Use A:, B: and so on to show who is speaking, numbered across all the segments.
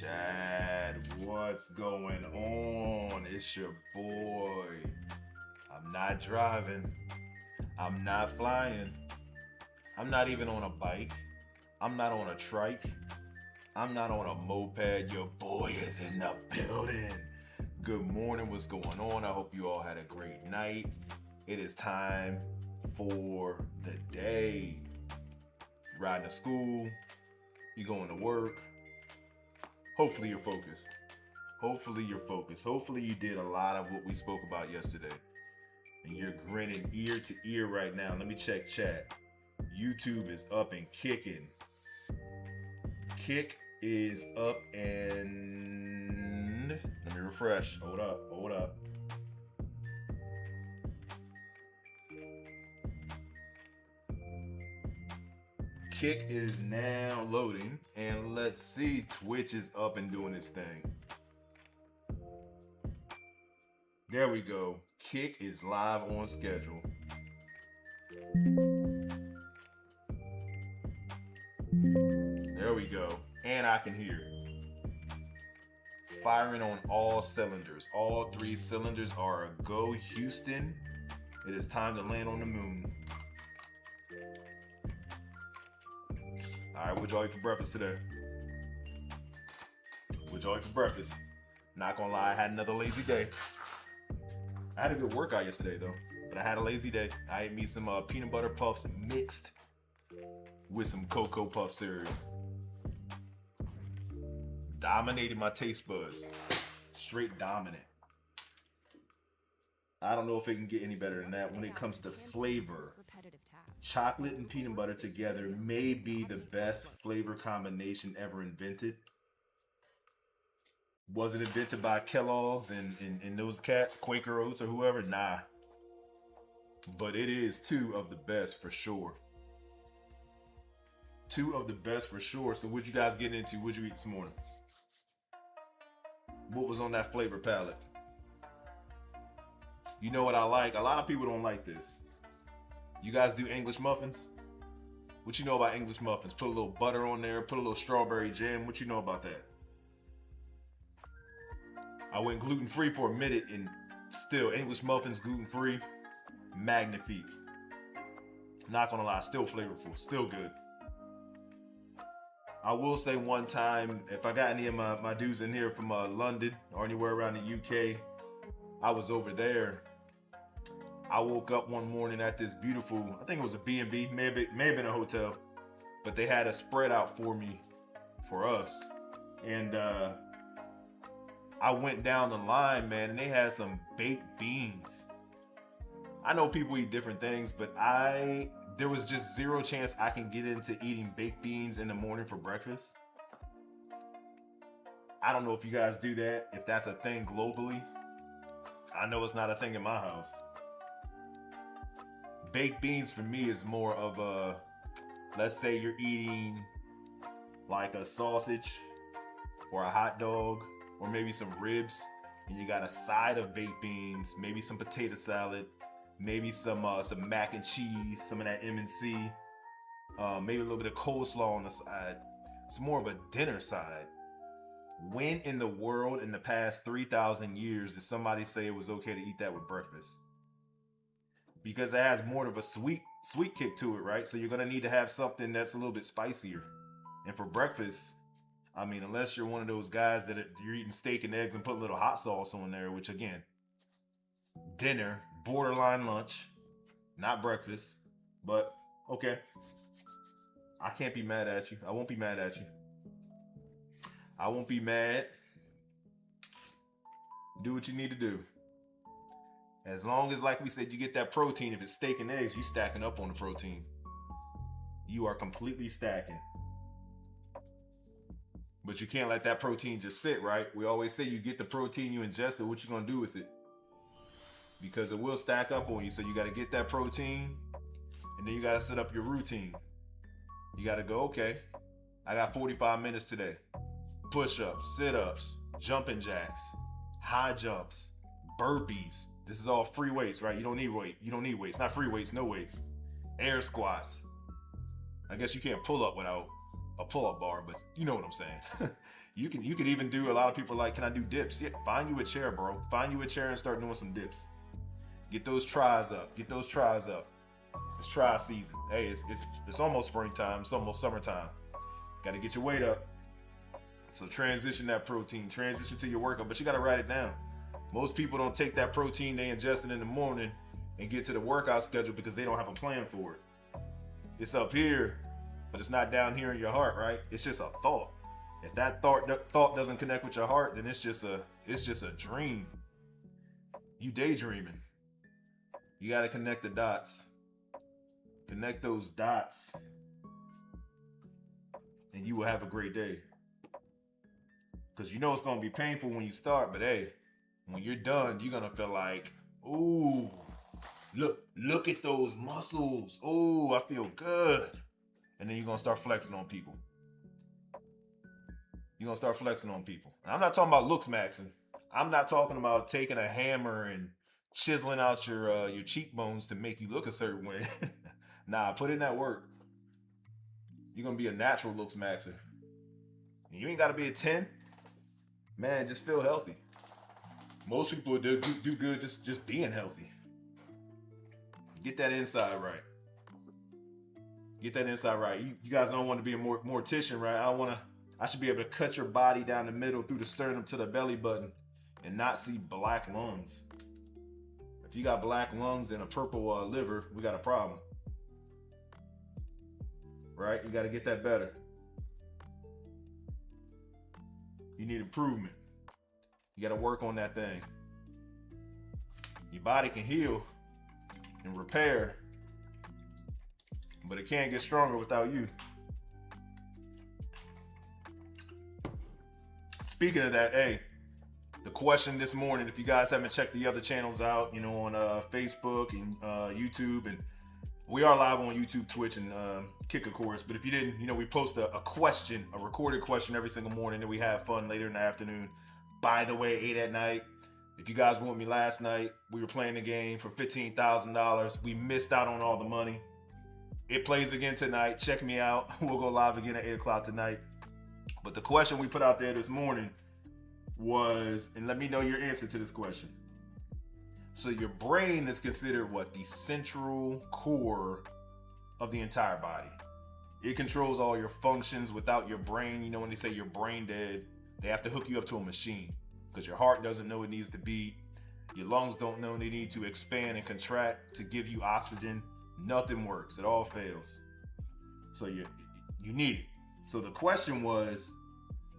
A: Chad, what's going on? It's your boy. I'm not driving. I'm not flying. I'm not even on a bike. I'm not on a trike. I'm not on a moped. Your boy is in the building. Good morning. What's going on? I hope you all had a great night. It is time for the day. Riding to school. You going to work. Hopefully you're focused. Hopefully you're focused. Hopefully you did a lot of what we spoke about yesterday. And you're grinning ear to ear right now. Let me check chat. YouTube is up and kicking. Kick is up and... Let me refresh. Hold up. Kick is now loading. And let's see. Twitch is up and doing its thing. There we go. Kick is live on schedule. There we go. And I can hear. Firing on all cylinders. All 3 cylinders are a go. Houston, it is time to land on the moon. Alright, what'd y'all eat for breakfast today? What'd y'all eat for breakfast? Not gonna lie, I had another lazy day. I had a good workout yesterday though, but I had a lazy day. I ate me some peanut butter puffs mixed with some Cocoa Puff cereal. Dominated my taste buds. Straight dominant. I don't know if it can get any better than that when it comes to flavor. Chocolate and peanut butter together may be the best flavor combination ever invented. Was it invented by Kellogg's and those cats, Quaker Oats or whoever? Nah. But it is 2 of the best for sure. 2 of the best for sure. So what you guys getting into? What'd you eat this morning? What was on that flavor palette? You know what I like? A lot of people don't like this. You guys do English muffins? What you know about English muffins? Put a little butter on there, put a little strawberry jam. What you know about that? I went gluten-free for a minute and still English muffins gluten-free, magnifique. Not gonna lie, still flavorful, still good. I will say one time, if I got any of my dudes in here from London or anywhere around the UK, I was over there. I woke up one morning at this beautiful, I think it was a B&B, may have been a hotel, but they had a spread out for me, for us. And I went down the line, man, and they had some baked beans. I know people eat different things, but there was just zero chance I can get into eating baked beans in the morning for breakfast. I don't know if you guys do that, if that's a thing globally. I know it's not a thing in my house. Baked beans for me is more of a, let's say you're eating like a sausage or a hot dog or maybe some ribs and you got a side of baked beans, maybe some potato salad, maybe some mac and cheese, some of that M&C, maybe a little bit of coleslaw on the side. It's more of a dinner side. When in the world in the past 3,000 years did somebody say it was okay to eat that with breakfast? Because it has more of a sweet kick to it, right? So you're gonna need to have something that's a little bit spicier. And for breakfast, I mean, unless you're one of those guys that you're eating steak and eggs and put a little hot sauce on there, which again, dinner, borderline lunch, not breakfast, but okay. I can't be mad at you. I won't be mad at you. I won't be mad. Do what you need to do. As long as, like we said, you get that protein. If it's steak and eggs, you stacking up on the protein. You are completely stacking. But you can't let that protein just sit, right? We always say you get the protein, you ingest it. What you gonna do with it? because it will stack up on you. So you got to get that protein, and then you got to set up your routine. You got to go, okay, I got 45 minutes today. Push-ups, sit-ups, jumping jacks, high jumps, burpees. This is all free weights, right? You don't need weight. You don't need weights. Not free weights, no weights. Air squats. I guess you can't pull up without a pull-up bar, but you know what I'm saying. You can even do, a lot of people are like, can I do dips? Yeah, find you a chair, bro. Find you a chair and start doing some dips. Get those tries up. Get those tries up. It's try season. Hey, it's almost springtime. It's almost summertime. Got to get your weight up. So transition that protein. Transition to your workout, but you got to write it down. Most people don't take that protein they ingest it in the morning and get to the workout schedule because they don't have a plan for it. It's up here, but it's not down here in your heart, right? It's just a thought. If that thought doesn't connect with your heart, then it's just a dream. You daydreaming. You got to connect the dots. Connect those dots, and you will have a great day. Because you know it's going to be painful when you start, but hey, when you're done, you're going to feel like, ooh, look at those muscles. Oh, I feel good. And then you're going to start flexing on people. You're going to start flexing on people. And I'm not talking about looks maxing. I'm not talking about taking a hammer and chiseling out your cheekbones to make you look a certain way. Nah, put in that work. You're going to be a natural looks maxer. And you ain't got to be a 10. Man, just feel healthy. Most people do good just being healthy. Get that inside right. Get that inside right. You guys don't want to be a mortician, right? I should be able to cut your body down the middle through the sternum to the belly button and not see black lungs. If you got black lungs and a purple liver, we got a problem. Right? You got to get that better. You need improvement. You got to work on that thing. Your body can heal and repair, but it can't get stronger without you. Speaking of that, hey, the question this morning, if you guys haven't checked the other channels out, on Facebook and YouTube, and we are live on YouTube, Twitch, and Kick, of course. But if you didn't, we post a question, a recorded question every single morning, and we have fun later in the afternoon. By the way, 8 at night. If you guys were with me last night, we were playing the game for $15,000. We missed out on all the money. It plays again tonight. Check me out. We'll go live again at 8 o'clock tonight. But the question we put out there this morning was, and let me know your answer to this question. So your brain is considered what? The central core of the entire body. It controls all your functions. Without your brain, when they say you're brain dead, they have to hook you up to a machine because your heart doesn't know it needs to beat. Your lungs don't know they need to expand and contract to give you oxygen. Nothing works. It all fails. So you need it. So the question was,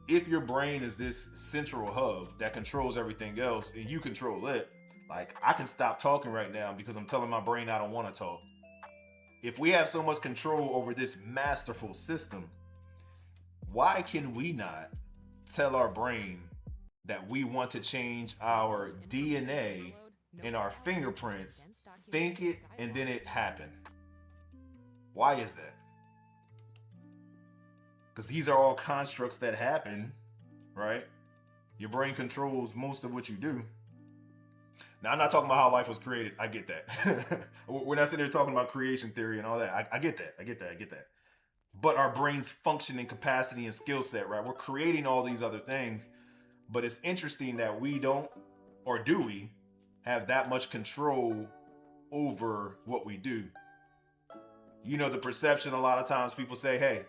A: if your brain is this central hub that controls everything else and you control it, like I can stop talking right now because I'm telling my brain I don't want to talk. If we have so much control over this masterful system, why can we not tell our brain that we want to change our DNA and our fingerprints, think it, and then it happen? Why is that? Because these are all constructs that happen, right? Your brain controls most of what you do. Now, I'm not talking about how life was created. I get that. We're not sitting there talking about creation theory and all that. I get that. But our brain's functioning capacity and skill set, right? We're creating all these other things. But it's interesting that we don't, or do we, have that much control over what we do. The perception, a lot of times people say, hey,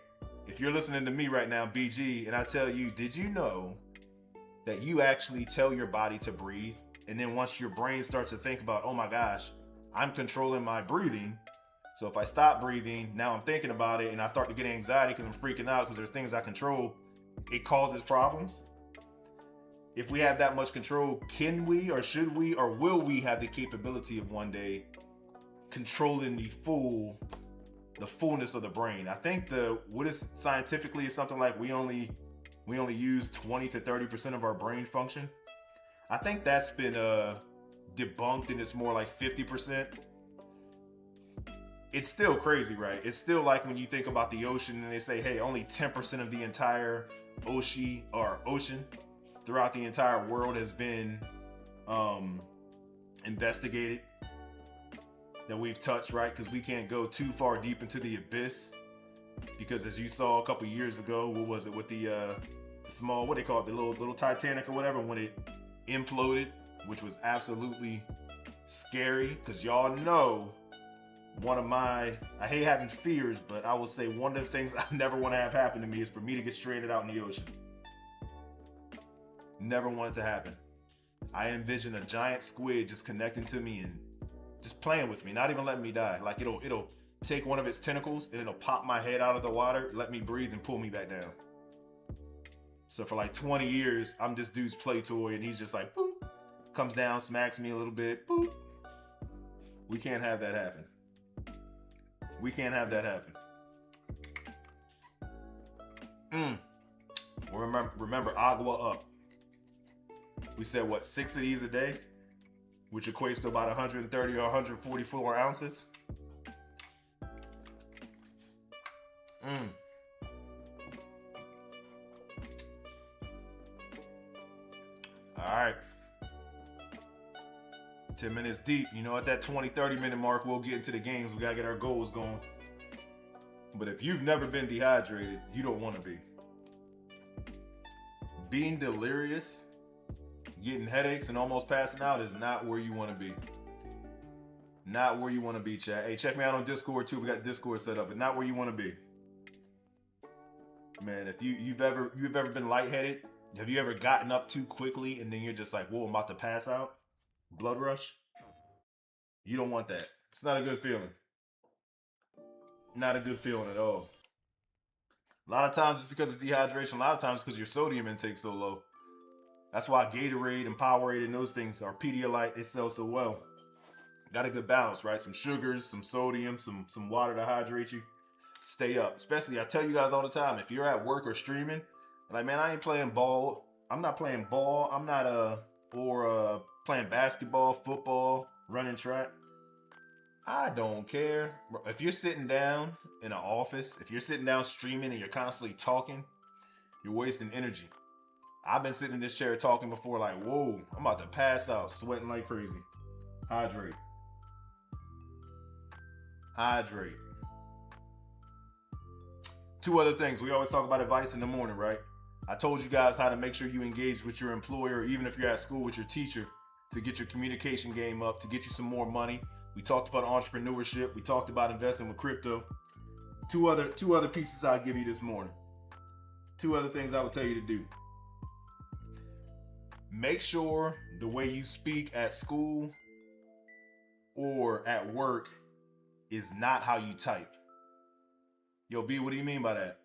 A: if you're listening to me right now, BG, and I tell you, did you know that you actually tell your body to breathe? And then once your brain starts to think about, oh my gosh, I'm controlling my breathing. So if I stop breathing, now I'm thinking about it and I start to get anxiety because I'm freaking out because there's things I control. It causes problems. If we have that much control, can we or should we or will we have the capability of one day controlling the fullness of the brain? I think what is scientifically is something like we only use 20 to 30% of our brain function. I think that's been debunked and it's more like 50%. It's still crazy, right? It's still like when you think about the ocean and they say, hey, only 10% of the entire ocean throughout the entire world has been investigated, that we've touched, right? Because we can't go too far deep into the abyss, because as you saw a couple years ago, what was it with the small, what they call it, the little Titanic or whatever, when it imploded, which was absolutely scary. Because y'all know, one of my, I hate having fears, but I will say one of the things I never want to have happen to me is for me to get stranded out in the ocean. Never want it to happen. I envision a giant squid just connecting to me and just playing with me, not even letting me die. Like it'll take one of its tentacles and it'll pop my head out of the water, let me breathe, and pull me back down. So for like 20 years, I'm this dude's play toy, and he's just like, boop, comes down, smacks me a little bit, boop. We can't have that happen. We can't have that happen. Remember agua up. We said what, 6 of these a day, which equates to about 130 or 144 ounces. All right. 10 minutes deep. You know, at that 20-30 minute mark, we'll get into the games. We got to get our goals going. But if you've never been dehydrated, you don't want to be. Being delirious, getting headaches, and almost passing out is not where you want to be. Not where you want to be, chat. Hey, check me out on Discord too. We got Discord set up, but not where you want to be. Man, if you've ever been lightheaded, have you ever gotten up too quickly and then you're just like, whoa, I'm about to pass out? Blood rush? You don't want that. It's not a good feeling. Not a good feeling at all. A lot of times it's because of dehydration. A lot of times it's because your sodium intake's so low. That's why Gatorade and Powerade and those things are Pedialyte. They sell so well. Got a good balance, right? Some sugars, some sodium, some water to hydrate you. Stay up. Especially, I tell you guys all the time, if you're at work or streaming, like, man, I ain't playing ball. I'm not playing ball. I'm not playing basketball, football, running track. I don't care. If you're sitting down in an office, if you're sitting down streaming and you're constantly talking, you're wasting energy. I've been sitting in this chair talking before, like, whoa, I'm about to pass out, sweating like crazy. Hydrate. Hydrate. 2 other things. We always talk about advice in the morning, right? I told you guys how to make sure you engage with your employer, or even if you're at school with your teacher, to get your communication game up, to get you some more money. We talked about entrepreneurship. We talked about investing with crypto. Two other pieces I'll give you this morning. 2 other things I would tell you to do. Make sure the way you speak at school or at work is not how you type. Yo, B, what do you mean by that?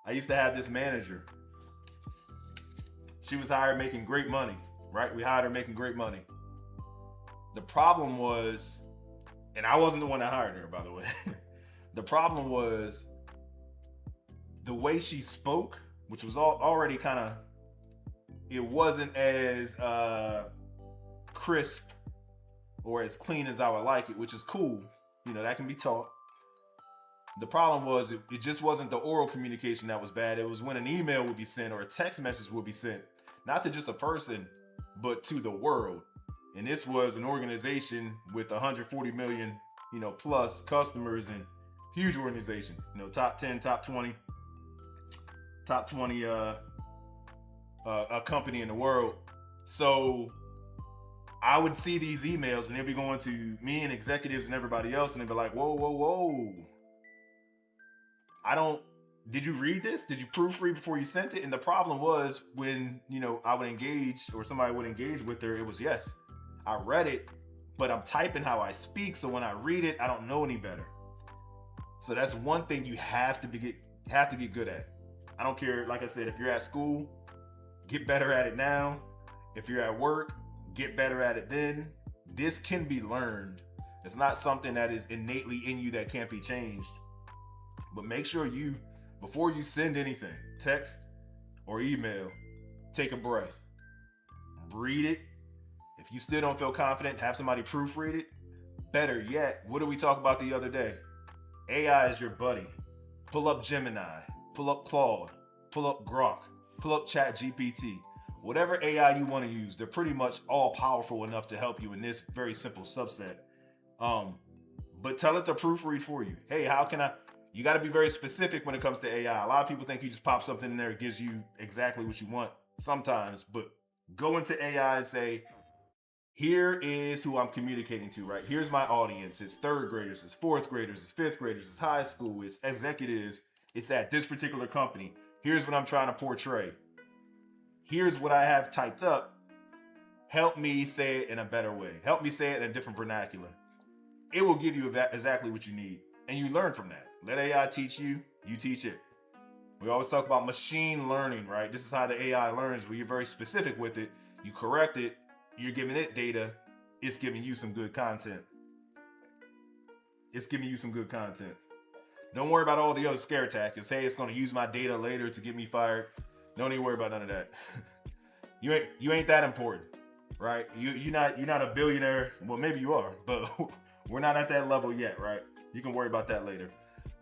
A: I used to have this manager. She was hired making great money, right? We hired her making great money. The problem was, and I wasn't the one that hired her, by the way. The problem was the way she spoke, which was already kind of, it wasn't as crisp or as clean as I would like it, which is cool. You know, that can be taught. The problem was it just wasn't the oral communication that was bad. It was when an email would be sent or a text message would be sent, not to just a person, but to the world. And this was an organization with 140 million, plus customers, and huge organization, top 10, top 20 a company in the world. So I would see these emails and they'd be going to me and executives and everybody else, and they'd be like, whoa. Did you read this? Did you proofread before you sent it? And the problem was when, I would engage or somebody would engage with her, it was, yes, I read it, but I'm typing how I speak. So when I read it, I don't know any better. So that's one thing you have to get good at. I don't care. Like I said, if you're at school, get better at it now. If you're at work, get better at it then. This can be learned. It's not something that is innately in you that can't be changed. But make sure before you send anything, text or email, take a breath. Read it. If you still don't feel confident, have somebody proofread it. Better yet, what did we talk about the other day? AI is your buddy. Pull up Gemini, pull up Claude, pull up Grok, pull up ChatGPT. Whatever AI you want to use, they're pretty much all powerful enough to help you in this very simple subset. But tell it to proofread for you. Hey, how can I? You got to be very specific when it comes to AI. A lot of people think you just pop something in there, it gives you exactly what you want sometimes, but go into AI and say, here is who I'm communicating to, right? Here's my audience. It's third graders, it's fourth graders, it's fifth graders, it's high school, it's executives, it's at this particular company. Here's what I'm trying to portray. Here's what I have typed up. Help me say it in a better way. Help me say it in a different vernacular. It will give you exactly what you need. And you learn from that. Let AI teach you, you teach it. We always talk about machine learning, right? This is how the AI learns, where you're very specific with it. You correct it, you're giving it data, it's giving you some good content. It's giving you some good content. Don't worry about all the other scare tactics. Hey, it's going to use my data later to get me fired. Don't even worry about none of that. you ain't that important, right? You're not a billionaire. Well, maybe you are, but we're not at that level yet, right? You can worry about that later.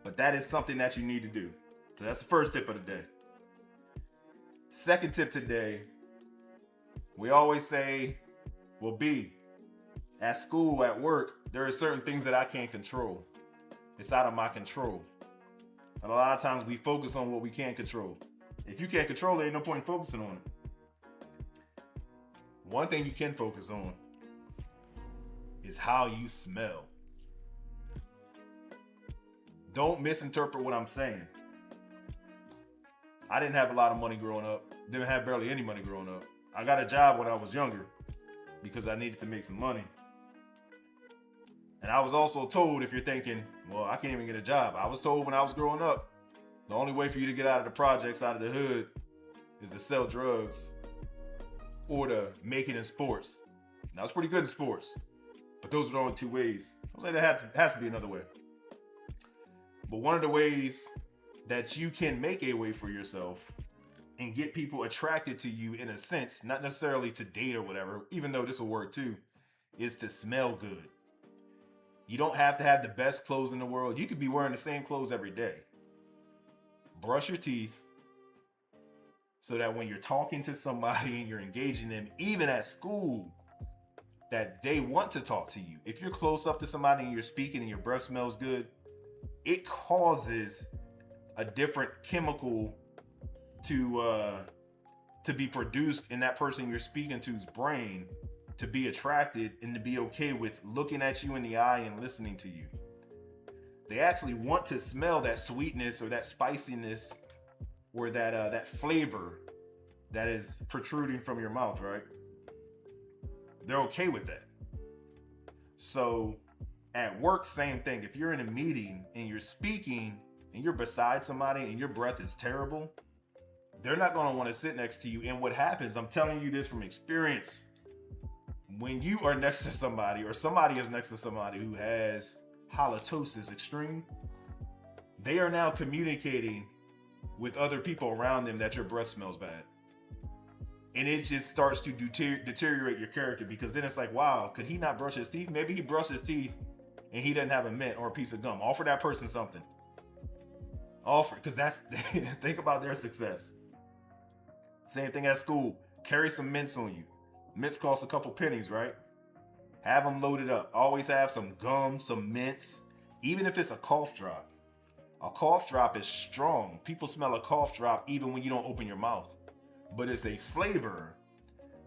A: But that is something that you need to do. So that's the first tip of the day. Second tip today, we always say, well, B, at school, at work, there are certain things that I can't control. It's out of my control. And a lot of times we focus on what we can't control. If you can't control it, ain't no point in focusing on it. One thing you can focus on is how you smell. Don't misinterpret what I'm saying. I didn't have a lot of money growing up. Didn't have barely any money growing up. I got a job when I was younger because I needed to make some money. And I was also told, if you're thinking, well, I can't even get a job. I was told when I was growing up, the only way for you to get out of the projects, out of the hood, is to sell drugs or to make it in sports. Now, I was pretty good in sports, but those are the only two ways. I was like, there has to be another way. But one of the ways that you can make a way for yourself and get people attracted to you in a sense, not necessarily to date or whatever, even though this will work too, is to smell good. You don't have to have the best clothes in the world. You could be wearing the same clothes every day. Brush your teeth so that when you're talking to somebody and you're engaging them, even at school, that they want to talk to you. If you're close up to somebody and you're speaking and your breath smells good, it causes a different chemical to be produced in that person you're speaking to's brain to be attracted and to be okay with looking at you in the eye and listening to you. They actually want to smell that sweetness or that spiciness or that flavor that is protruding from your mouth, right? They're okay with that. So at work, same thing. If you're in a meeting and you're speaking and you're beside somebody and your breath is terrible, they're not going to want to sit next to you. And what happens, I'm telling you this from experience, when you are next to somebody or somebody is next to somebody who has halitosis extreme, they are now communicating with other people around them that your breath smells bad. And it just starts to deteriorate your character, because then it's like, wow, could he not brush his teeth? Maybe he brushed his teeth and he doesn't have a mint or a piece of gum. Offer that person something. Offer, because that's, think about their success. Same thing at school. Carry some mints on you. Mints cost a couple pennies, right? Have them loaded up. Always have some gum, some mints, even if it's a cough drop. A cough drop is strong. People smell a cough drop even when you don't open your mouth. But it's a flavor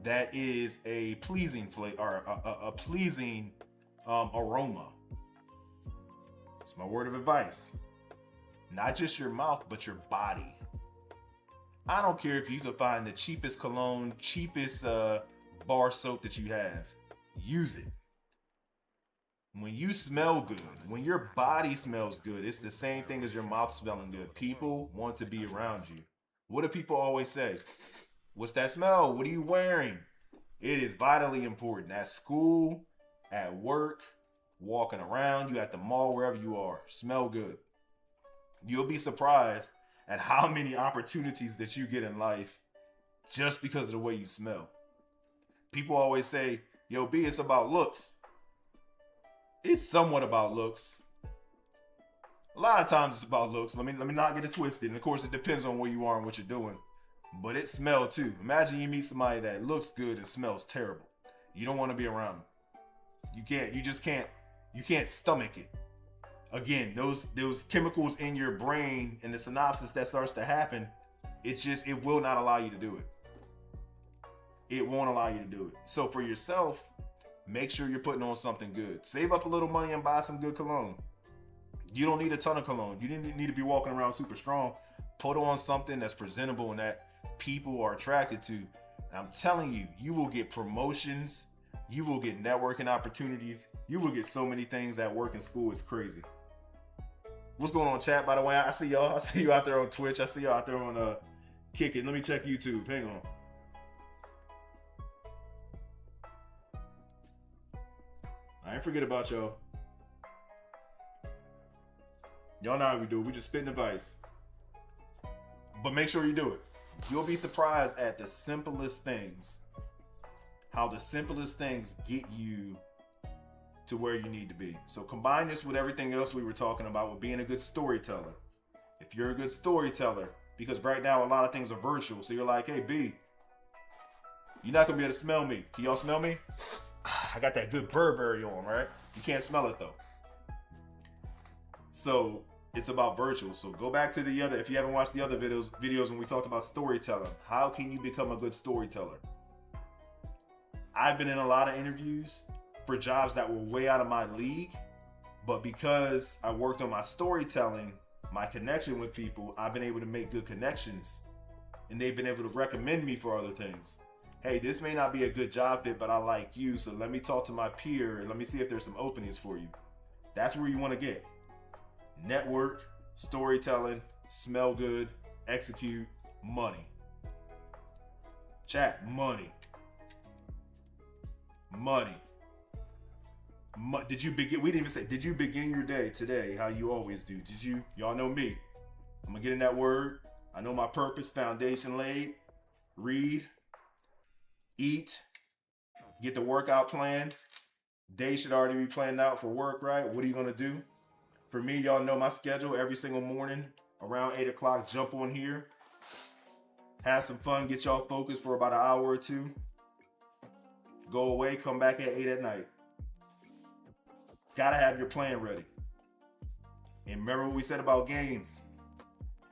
A: that is a pleasing flavor, or a pleasing aroma. It's my word of advice. Not just your mouth, but your body. I don't care if you can find the cheapest cologne, cheapest bar soap that you have. Use it. When you smell good, when your body smells good, it's the same thing as your mouth smelling good. People want to be around you. What do people always say? What's that smell? What are you wearing? It is vitally important. At school, at work, walking around, you at the mall, wherever you are. Smell good. You'll be surprised at how many opportunities that you get in life just because of the way you smell. People always say, Yo, B, it's about looks. It's somewhat about looks. A lot of times it's about looks. Let me not get it twisted. And of course, it depends on where you are and what you're doing. But it smells too. Imagine you meet somebody that looks good and smells terrible. You don't want to be around them. You can't stomach it. Again, those chemicals in your brain and the synopsis that starts to happen, it will not allow you to do it. It won't allow you to do it. So for yourself, make sure you're putting on something good. Save up a little money and buy some good cologne. You don't need a ton of cologne. You didn't need to be walking around super strong. Put on something that's presentable and that people are attracted to. And I'm telling you, you will get promotions. You will get networking opportunities. You will get so many things at work and school. It's crazy. What's going on, chat? By the way, I see y'all. I see you out there on Twitch. I see y'all out there on Kick It. Let me check YouTube. Hang on. I ain't forget about y'all. Y'all know how we do it. We just spitting advice. But make sure you do it. You'll be surprised at the simplest things. How the simplest things get you to where you need to be. So combine this with everything else we were talking about with being a good storyteller. If you're a good storyteller, because right now a lot of things are virtual. So you're like, hey, B, you're not going to be able to smell me. Can y'all smell me? I got that good Burberry on, right? You can't smell it though. So it's about virtual. So go back to the other, if you haven't watched the other videos when we talked about storytelling, how can you become a good storyteller? I've been in a lot of interviews for jobs that were way out of my league, but because I worked on my storytelling, my connection with people, I've been able to make good connections and they've been able to recommend me for other things. Hey, this may not be a good job fit, but I like you, so let me talk to my peer and let me see if there's some openings for you. That's where you want to get. Network, storytelling, smell good, execute, money. Chat, money. Money. Did you begin? We didn't even say, did you begin your day today how you always do? Did you? Y'all know me. I'm gonna get in that word. I know my purpose, foundation laid. Read. Eat, get the workout plan. Day should already be planned out for work, right? What are you gonna do? For me, y'all know my schedule. Every single morning around 8 o'clock, jump on here, have some fun, get y'all focused for about an hour or two. Go away, come back at 8 at night. Gotta have your plan ready. And remember what we said about games.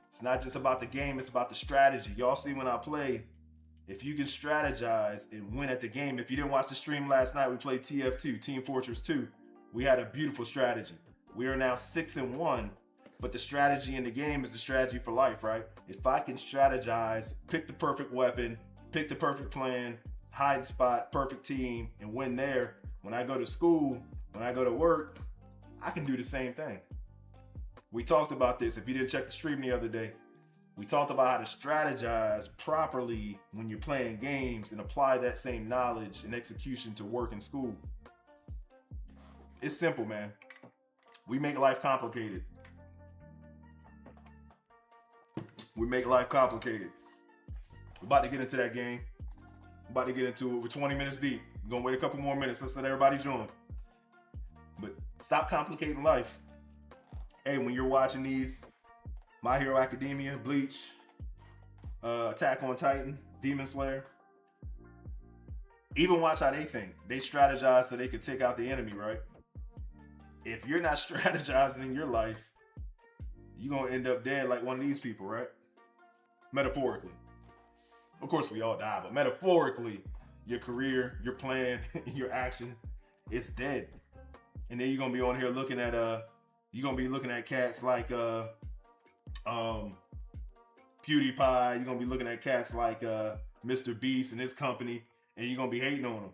A: It's not just about the game, it's about the strategy. Y'all see when I play, if you can strategize and win at the game. If you didn't watch the stream last night, we played TF2, Team Fortress 2. We had a beautiful strategy. We are now 6-1, but the strategy in the game is the strategy for life, right? If I can strategize, pick the perfect weapon, pick the perfect plan, hide spot, perfect team, and win there, when I go to school, when I go to work, I can do the same thing. We talked about this. If you didn't check the stream the other day, we talked about how to strategize properly when you're playing games and apply that same knowledge and execution to work and school. It's simple, man. We make life complicated. We make life complicated. We're about to get into that game. We're about to get into it. We're 20 minutes deep. We're gonna wait a couple more minutes. Let's let everybody join. But stop complicating life. Hey, when you're watching these My Hero Academia, Bleach, Attack on Titan, Demon Slayer, even watch how they think. They strategize so they could take out the enemy, right? If you're not strategizing in your life, you're going to end up dead like one of these people, right? Metaphorically. Of course, we all die, but metaphorically, your career, your plan, your action, it's dead. And then you're going to be on here looking at, you're going to be looking at cats like, PewDiePie. You're going to be looking at cats like, Mr. Beast and his company, and you're going to be hating on them.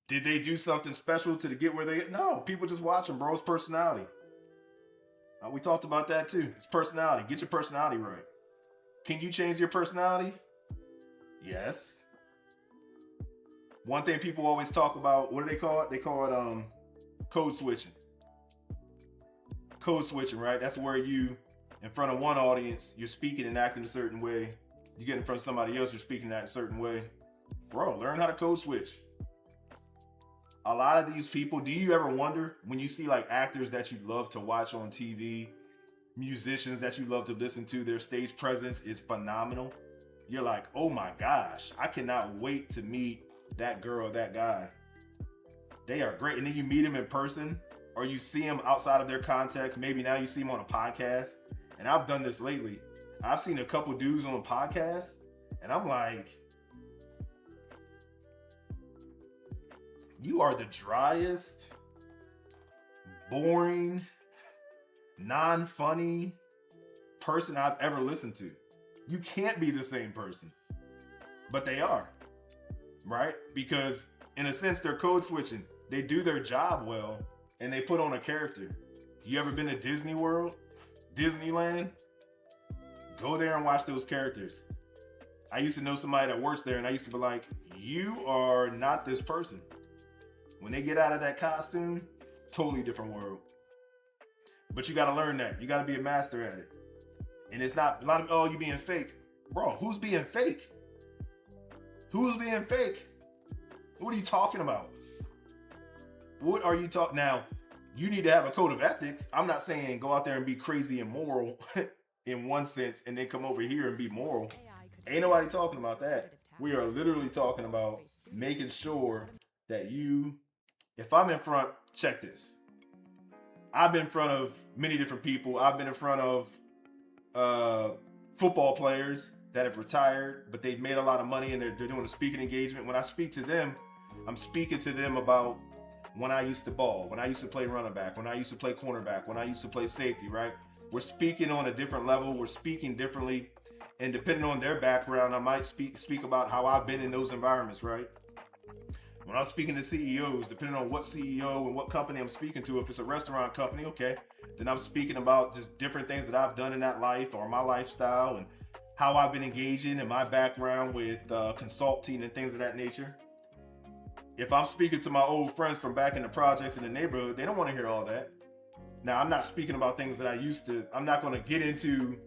A: Did they do something special to get where they get? No, people just watch them, bro. It's personality. We talked about that too. It's personality. Get your personality right. Can you change your personality? Yes. One thing people always talk about, what do they call it? They call it code switching. Code switching, right? That's where you, in front of one audience, you're speaking and acting a certain way. You get in front of somebody else, you're speaking that a certain way. bro, learn how to code switch. A lot of these people, do you ever wonder when you see like actors that you love to watch on TV, musicians that you love to listen to, their stage presence is phenomenal? You're like, oh my gosh, I cannot wait to meet that girl, that guy. They are great. And then you meet them in person, or you see them outside of their context. Maybe now you see them on a podcast. And I've done this lately. I've seen a couple dudes on podcasts, and I'm like, you are the driest, boring, non-funny person I've ever listened to. You can't be the same person. But they are, right? Because in a sense, they're code switching. They do their job well, and they put on a character. You ever been to Disney World? Disneyland? Go there and watch those characters. I used to know somebody that works there, and I used to be like, you are not this person. When they get out of that costume, totally different world. But you got to learn that. You got to be a master at it. And it's not a lot of, oh, you being fake. Bro, who's being fake? Who's being fake? What are you talking about? What are you talking? Now, you need to have a code of ethics. I'm not saying go out there and be crazy and moral in one sense and then come over here and be moral. Ain't nobody talking about that. We are literally talking about making sure that you, if I'm in front, check this. I've been in front of many different people. I've been in front of football players that have retired, but they've made a lot of money and they're doing a speaking engagement. When I speak to them, I'm speaking to them about when I used to ball, when I used to play running back, when I used to play cornerback, when I used to play safety, right? We're speaking on a different level. We're speaking differently. And depending on their background, I might speak about how I've been in those environments, right? When I'm speaking to CEOs, depending on what CEO and what company I'm speaking to, if it's a restaurant company, okay, then I'm speaking about just different things that I've done in that life or my lifestyle and how I've been engaging in my background with consulting and things of that nature. If I'm speaking to my old friends from back in the projects in the neighborhood, they don't want to hear all that. Now, I'm not speaking about things that I used to, I'm not going to get into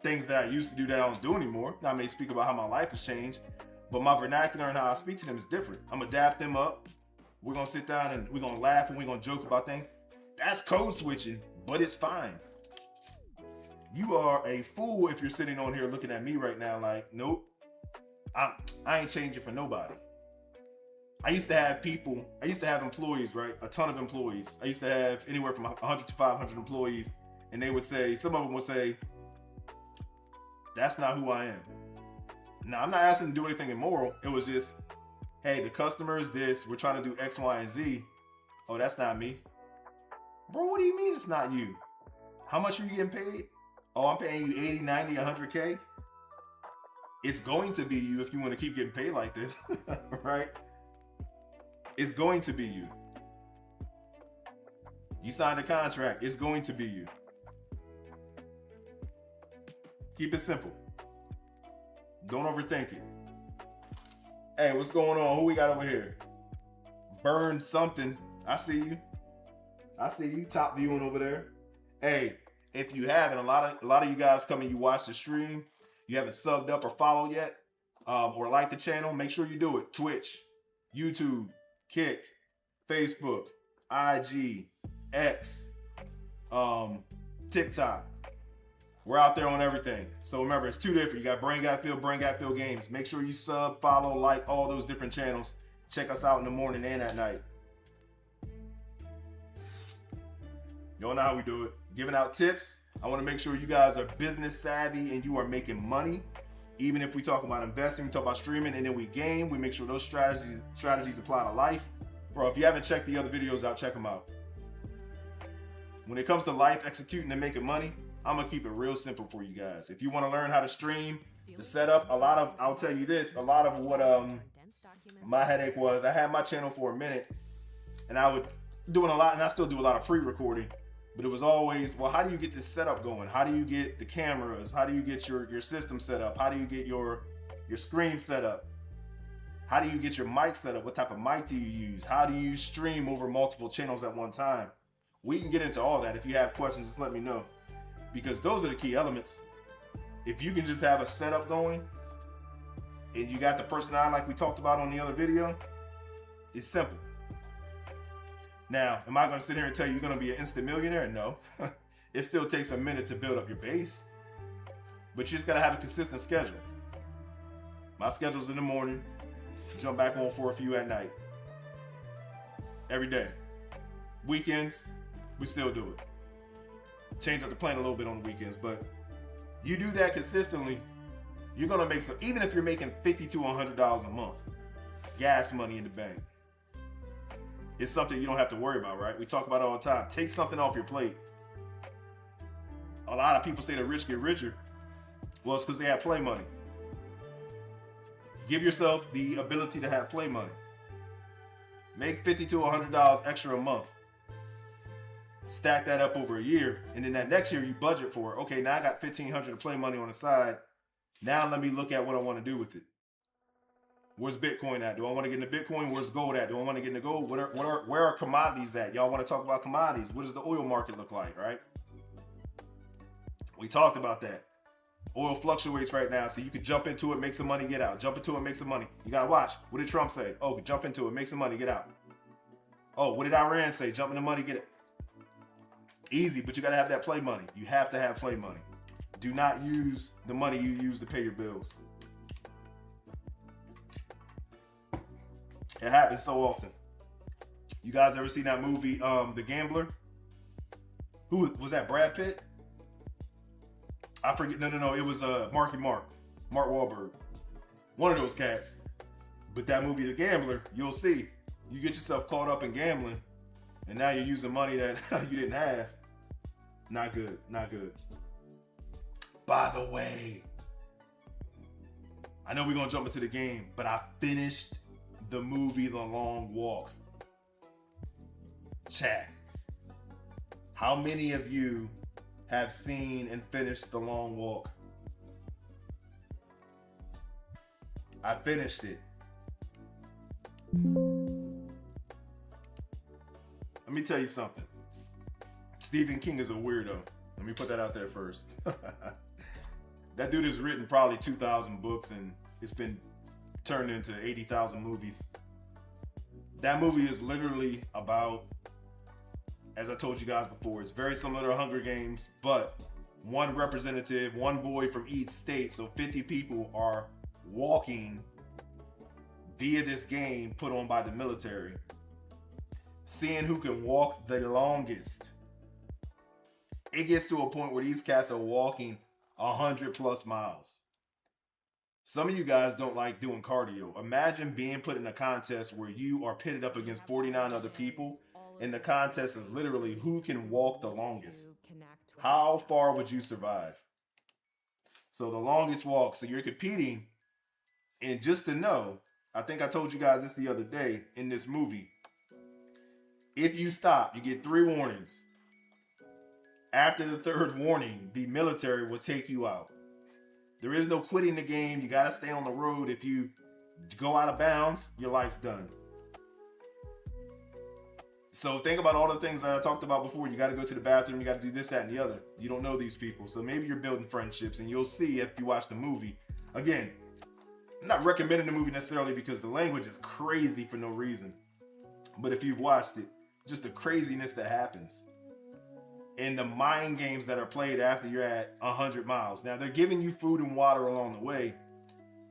A: things that I used to do that I don't do anymore. Now, I may speak about how my life has changed, but my vernacular and how I speak to them is different. I'm going to adapt them up. We're going to sit down and we're going to laugh and we're going to joke about things. That's code switching, but it's fine. You are a fool if you're sitting on here looking at me right now like, nope, I ain't changing for nobody. I used to have employees, right? A ton of employees. I used to have anywhere from 100 to 500 employees. And they would say, some of them would say, that's not who I am. Now, I'm not asking them to do anything immoral. It was just, hey, the customer is this. We're trying to do X, Y, and Z. Oh, that's not me. Bro, what do you mean it's not you? How much are you getting paid? Oh, I'm paying you 80, 90, 100K. It's going to be you if you want to keep getting paid like this, right? It's going to be you. You signed a contract. It's going to be you. Keep it simple. Don't overthink it. Hey, what's going on? Who we got over here? Burn something. I see you. I see you top viewing over there. Hey, if you haven't, a lot of you guys come and you watch the stream. You haven't subbed up or followed yet, or like the channel, make sure you do it. Twitch, YouTube, Kick, Facebook, IG, X, TikTok. We're out there on everything. So remember, it's two different. You got Brain Got Feel Games. Make sure you sub, follow, like all those different channels. Check us out in the morning and at night. You all know how we do it. Giving out tips. I want to make sure you guys are business savvy and you are making money. Even if we talk about investing, we talk about streaming, and then we game, we make sure those strategies apply to life. Bro, if you haven't checked the other videos out, check them out. When it comes to life, executing and making money, I'm going to keep it real simple for you guys. If you want to learn how to stream, the setup, I'll tell you this, a lot of what my headache was, I had my channel for a minute, and I would doing a lot, and I still do a lot of pre-recording. But it was always, well, how do you get this setup going? How do you get the cameras? How do you get your system set up? How do you get your screen set up? How do you get your mic set up? What type of mic do you use? How do you stream over multiple channels at one time? We can get into all that. If you have questions, just let me know. Because those are the key elements. If you can just have a setup going, and you got the personality like we talked about on the other video, it's simple. Now, am I going to sit here and tell you you're going to be an instant millionaire? No. It still takes a minute to build up your base, but you just got to have a consistent schedule. My schedule's in the morning, jump back on for a few at night. Every day. Weekends, we still do it. Change up the plan a little bit on the weekends, but you do that consistently, you're going to make some, even if you're making $50 to $100 a month, gas money in the bank. It's something you don't have to worry about, right? We talk about it all the time. Take something off your plate. A lot of people say the rich get richer. Well, it's because they have play money. Give yourself the ability to have play money. Make $50 to $100 extra a month. Stack that up over a year, and then that next year you budget for it. Okay, now I got $1,500 to play money on the side. Now let me look at what I want to do with it. Where's Bitcoin at? Do I want to get into Bitcoin? Where's gold at? Do I want to get into gold? Where are commodities at? Y'all want to talk about commodities? What does the oil market look like, right? We talked about that. Oil fluctuates right now, so you could jump into it, make some money, get out. Jump into it, make some money. You gotta watch. What did Trump say? Oh, jump into it, make some money, get out. Oh, what did Iran say? Jump into money, get it. Easy, but you gotta have that play money. You have to have play money. Do not use the money you use to pay your bills. It happens so often. You guys ever seen that movie, The Gambler? Who was that? Brad Pitt? I forget. No. It was Mark Wahlberg. One of those cats. But that movie, The Gambler, you'll see. You get yourself caught up in gambling, and now you're using money that you didn't have. Not good. Not good. By the way, I know we're going to jump into the game, but I finished the movie The Long Walk. Chat. How many of you have seen and finished The Long Walk? I finished it. Let me tell you something. Stephen King is a weirdo. Let me put that out there first. That dude has written probably 2,000 books and it's been turned into 80,000 movies. That movie is literally about, as I told you guys before, it's very similar to Hunger Games, but one representative, one boy from each state, so 50 people are walking via this game put on by the military, seeing who can walk the longest. It gets to a point where these cats are walking 100+ miles. Some of you guys don't like doing cardio. Imagine being put in a contest where you are pitted up against 49 other people, and the contest is literally who can walk the longest. How far would you survive? So the longest walk, so you're competing, and just to know, I think I told you guys this the other day in this movie, if you stop, you get 3 warnings. After the 3rd warning, the military will take you out. There is no quitting the game. You got to stay on the road. If you go out of bounds, your life's done. So think about all the things that I talked about before. You got to go to the bathroom. You got to do this, that, and the other. You don't know these people. So maybe you're building friendships, and you'll see if you watch the movie. Again, I'm not recommending the movie necessarily because the language is crazy for no reason. But if you've watched it, just the craziness that happens. And the mind games that are played after you're at 100 miles. Now, they're giving you food and water along the way,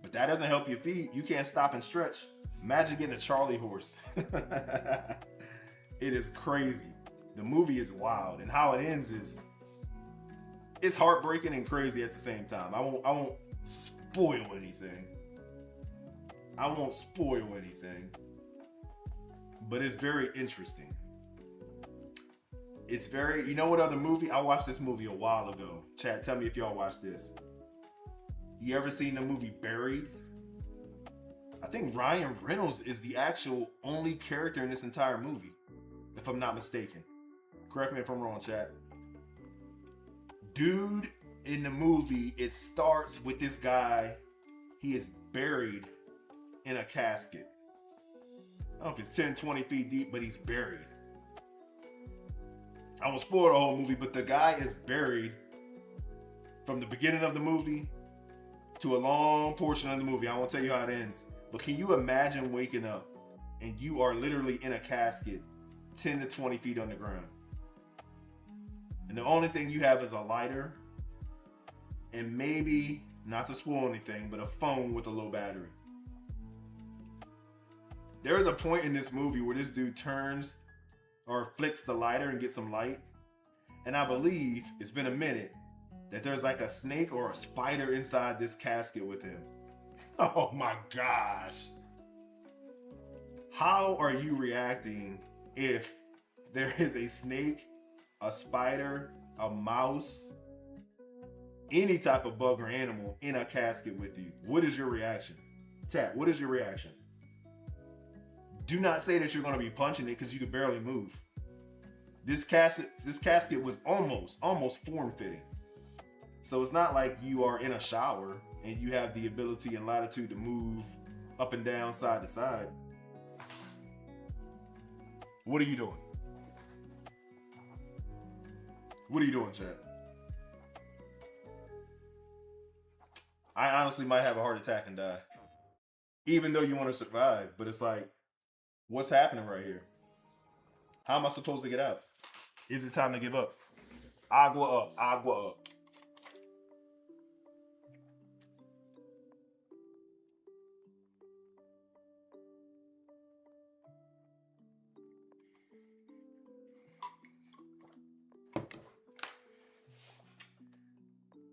A: but that doesn't help your feet. You can't stop and stretch. Imagine getting a Charlie horse. It is crazy. The movie is wild, and how it ends is, it's heartbreaking and crazy at the same time. I won't spoil anything. But it's very interesting. It's very, you know what other movie? I watched this movie a while ago. Chat, tell me if y'all watched this. You ever seen the movie Buried? I think Ryan Reynolds is the actual only character in this entire movie, if I'm not mistaken. Correct me if I'm wrong, chat. Dude, in the movie, it starts with this guy. He is buried in a casket. I don't know if it's 10, 20 feet deep, but he's buried. I won't spoil the whole movie, but the guy is buried from the beginning of the movie to a long portion of the movie. I won't tell you how it ends. But can you imagine waking up and you are literally in a casket 10 to 20 feet underground? And the only thing you have is a lighter and maybe, not to spoil anything, but a phone with a low battery. There is a point in this movie where this dude turns or flicks the lighter and gets some light. And I believe, it's been a minute, that there's like a snake or a spider inside this casket with him. Oh my gosh. How are you reacting if there is a snake, a spider, a mouse, any type of bug or animal in a casket with you? What is your reaction? Tat, what is your reaction? Do not say that you're going to be punching it because you could barely move. This casket was almost form-fitting. So it's not like you are in a shower and you have the ability and latitude to move up and down, side to side. What are you doing? What are you doing, Chad? I honestly might have a heart attack and die. Even though you want to survive, but it's like, what's happening right here? How am I supposed to get out? Is it time to give up? Agua up, agua up.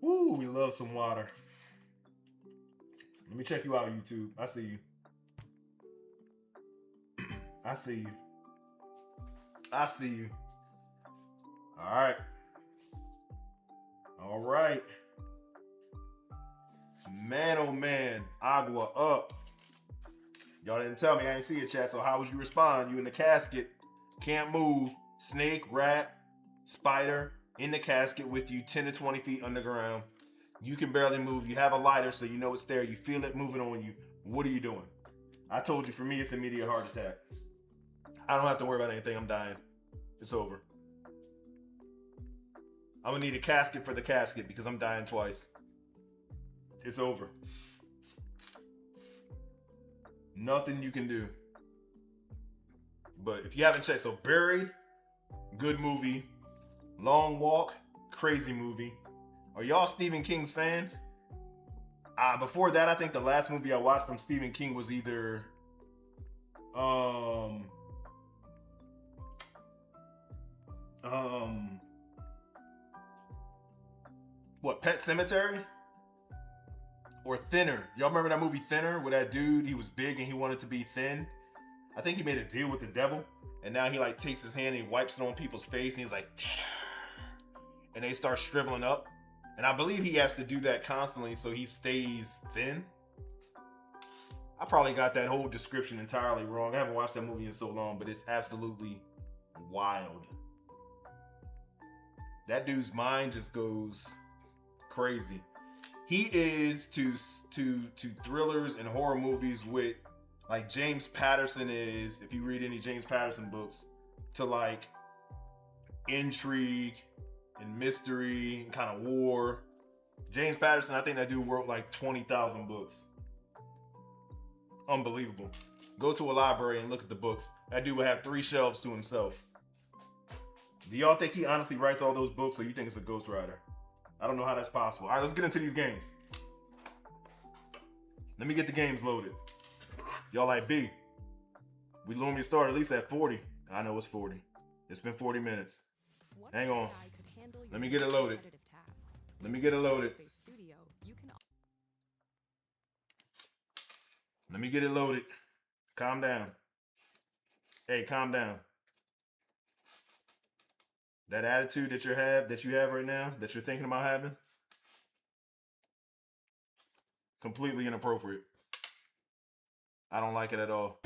A: Woo, we love some water. Let me check you out, YouTube. I see you. I see you. I see you. All right. All right. Man, oh man. Agua up. Y'all didn't tell me. I ain't see it, chat. So how would you respond? You in the casket. Can't move. Snake, rat, spider in the casket with you 10 to 20 feet underground. You can barely move. You have a lighter, so you know it's there. You feel it moving on you. What are you doing? I told you, for me, it's immediate heart attack. I don't have to worry about anything. I'm dying. It's over. I'm gonna need a casket for the casket because I'm dying twice. It's over. Nothing you can do. But if you haven't checked, so Buried, good movie. Long Walk, crazy movie. Are y'all Stephen King's fans? Before that, I think the last movie I watched from Stephen King was either what, Pet Sematary? Or Thinner. Y'all remember that movie Thinner, where that dude, he was big and he wanted to be thin? I think he made a deal with the devil, and now he like takes his hand and he wipes it on people's face and he's like, thinner. And they start shriveling up. And I believe he has to do that constantly so he stays thin. I probably got that whole description entirely wrong. I haven't watched that movie in so long, but it's absolutely wild. That dude's mind just goes crazy. He is to thrillers and horror movies with like James Patterson is, if you read any James Patterson books, to like intrigue and mystery and kind of war. James Patterson, I think that dude wrote like 20,000 books. Unbelievable. Go to a library and look at the books. That dude would have 3 shelves to himself. Do y'all think he honestly writes all those books, or you think it's a ghostwriter? I don't know how that's possible. All right, let's get into these games. Let me get the games loaded. Y'all like, B, we normally start at least at 40. I know it's 40. It's been 40 minutes. Hang on. Let me get it loaded. Let me get it loaded. Let me get it loaded. Calm down. Hey, calm down. That attitude that you have right now, that you're thinking about having, completely inappropriate. I don't like it at all.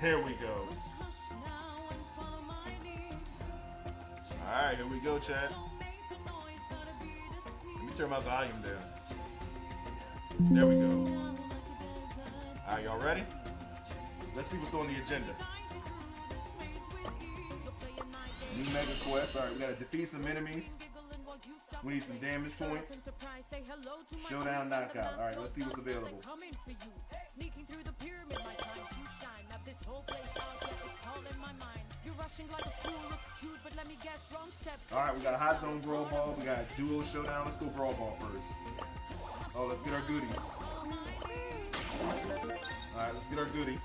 A: Here we go. All right, here we go, chat. Let me turn my volume down. There we go. All right, y'all ready? Let's see what's on the agenda. New Mega Quest. All right, we gotta defeat some enemies. We need some damage points. Showdown knockout. All right, let's see what's available.
B: Sneaking through the pyramid, my time to shine. Now this whole place out there, it's all in my mind. You're rushing like a fool, looks cute, but let me guess, wrong step.
A: All right, we got Hot Zone Brawl Ball. We got Duo Showdown. Let's go Brawl Ball first. Oh, let's get our goodies. All right, let's get our goodies.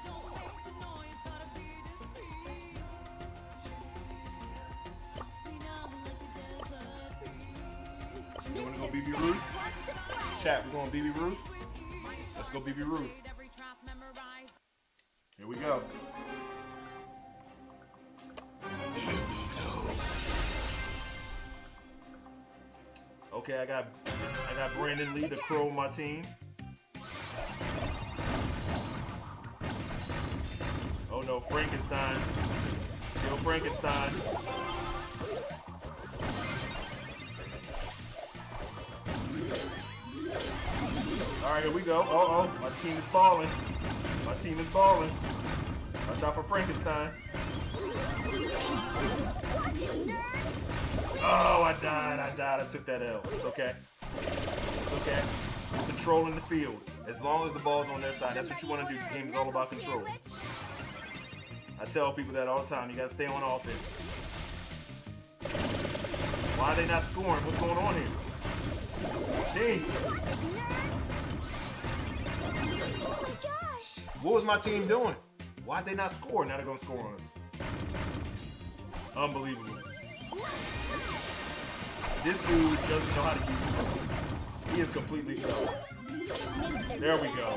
A: You wanna go BB Ruth? Chat, we're going BB Ruth? Let's go BB Ruth. Here we go. Okay, I got Brandon Lee, the Crow, on my team. Oh no, Frankenstein. Yo, Frankenstein. All right, here we go. Uh-oh, my team is balling. My team is balling. Watch out for Frankenstein. Oh, I died. I took that L. It's okay. It's okay. I'm controlling the field. As long as the ball's on their side, that's what you want to do. This game is all about control. I tell people that all the time. You got to stay on offense. Why are they not scoring? What's going on here? Team.
C: Oh my gosh!
A: What was my team doing? Why'd they not score? Now they're going to score on us. Unbelievable. This dude doesn't know how to use it. He is completely sold. There we go.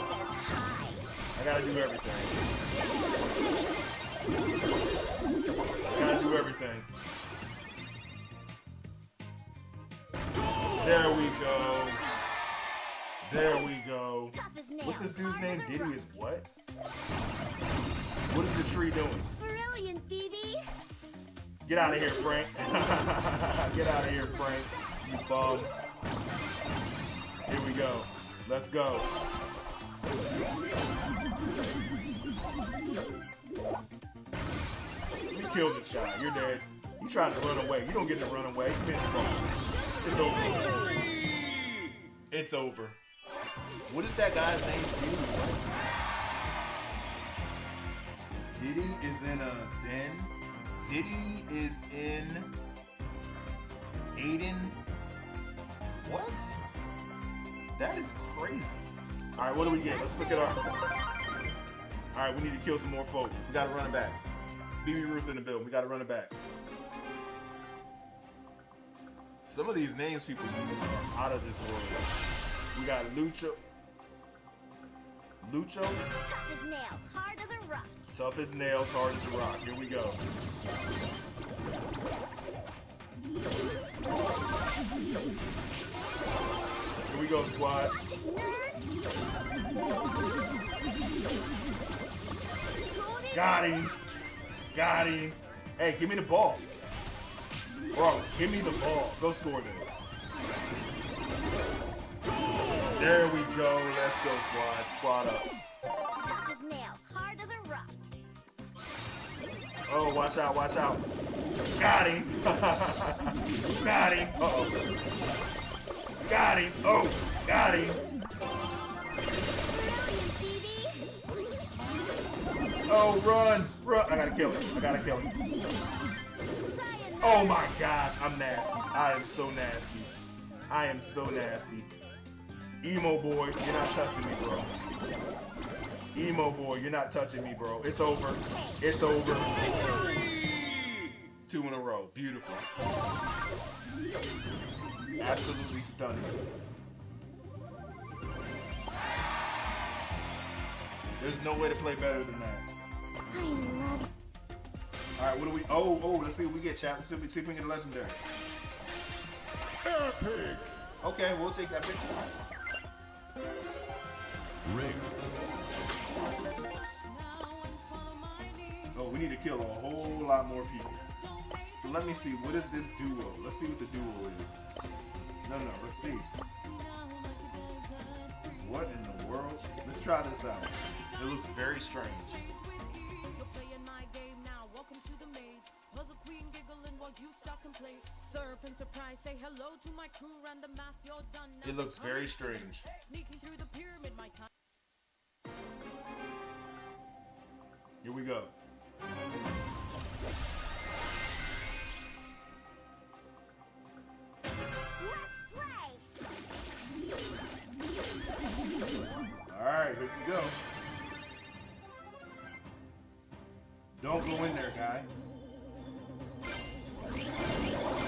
A: I gotta do everything. I gotta do everything. There we go. There we go. What's this dude's name? Diddy is what? What is the tree doing?
C: Brilliant, Phoebe!
A: Get out of here, Frank. Get out of here, Frank. You bum. Here we go. Let's go. Let me kill this guy. You're dead. You tried to run away. You don't get to run away. You missed the ball. It's over. It's over. What is that guy's name? Diddy is in a den. Diddy is in Aiden. What? That is crazy. All right, what do we get? Let's look at our. All right, we need to kill some more folk. We gotta run it back. BB Ruth in the building. We gotta run it back. Some of these names people use are out of this world. We got Lucho.
C: Tough as nails, hard as a rock.
A: Tough as nails, hard as a rock. Here we go. Here we go, squad. Got him. Got him. Hey, give me the ball. Bro, give me the ball. Go score there. There we go. Let's go, squad. Squad up.
C: Tough as nails, hard as a rock.
A: Oh, watch out, watch out. Got him. Got him. Uh-oh. Got him. Oh, got him. Oh, run. Run. I gotta kill him. I gotta kill him. Oh my gosh, I'm nasty. I am so nasty. I am so nasty. Emo boy, you're not touching me, bro. Emo boy, you're not touching me, bro. It's over. It's over. 2 in a row. Beautiful. Absolutely stunning. There's no way to play better than that.
C: I love it.
A: All right, what do we? Oh, let's see what we get, chat. Let's see if we can get a legendary. Epic. Okay, we'll take that big.
D: Ring.
A: Oh, we need to kill a whole lot more people. So let me see. What is this duo? Let's see what the duo is. No, let's see. What in the world? Let's try this out. It looks very strange.
B: while you stuck in place. Serpent surprise, say hello to my crew. Run the math, you're done. Now
A: It looks very strange.
B: Sneaking through the pyramid, my time.
A: Here we go.
C: Let's play.
A: Alright, here we go. Don't go in there, guy.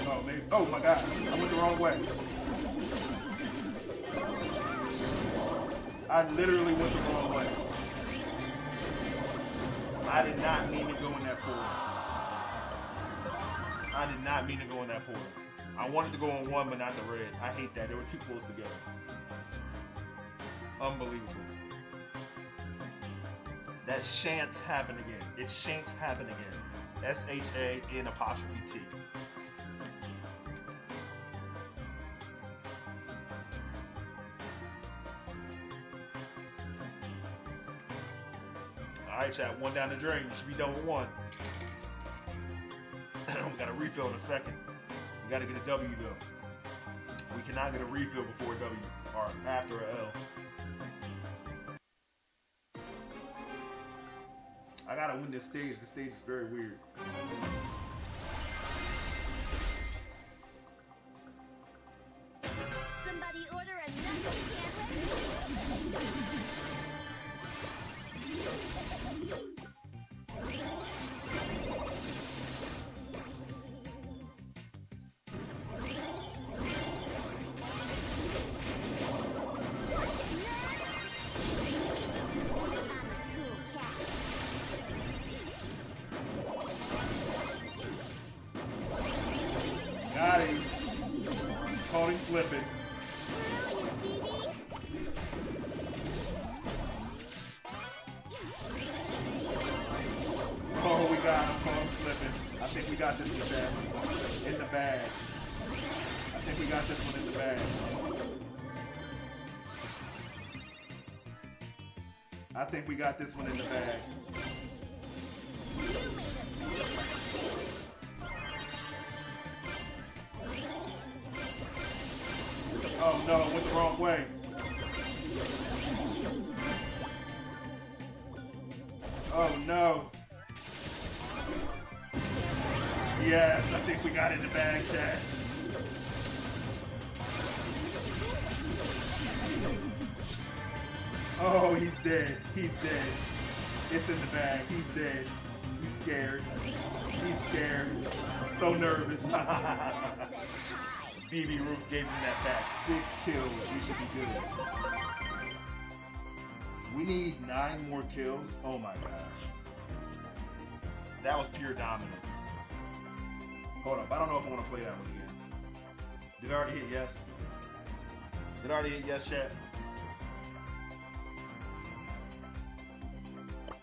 A: Oh, maybe. Oh my god, I went the wrong way. I literally went the wrong way. I did not mean to go in that pool. I did not mean to go in that pool. I wanted to go in one, but not the red. I hate that. They were too close together. Unbelievable. That shan't happen again. It shan't happen again. S-H-A-N''T. Alright, chat. One down the drain. You should be done with one. We got a refill in a second. We got to get a W, though. We cannot get a refill before a W. Or after a L. I gotta win this stage. This stage is very weird.
C: Somebody order a knuckle sandwich.
A: Got him. Caught him slipping. Oh, we got him. Caught him slipping. I think we got this one, Chad. In the bag. I think we got this one in the bag. I think we got this one in the bag. Oh no, I went the wrong way. Oh no. Yes, I think we got it in the bag, Chad. Oh, he's dead. He's dead. It's in the bag. He's dead. He's scared. He's scared. So nervous. BB Ruth gave him that back. 6 kills. We should be good. We need 9 more kills. Oh my gosh. That was pure dominance. Hold up. I don't know if I want to play that one again. Did I already hit yes? Did I already hit yes, chat?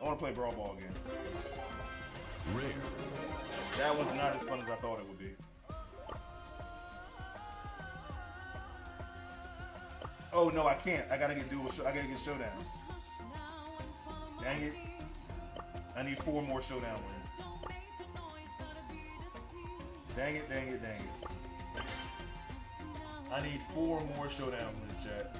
A: I want to play Brawl Ball again.
D: Rare.
A: That was not as fun as I thought it would be. Oh no, I can't. I gotta get dual. I gotta get showdowns. Dang it! I need 4 more showdown wins. Dang it! Dang it! Dang it! I need 4 more showdown wins, chat.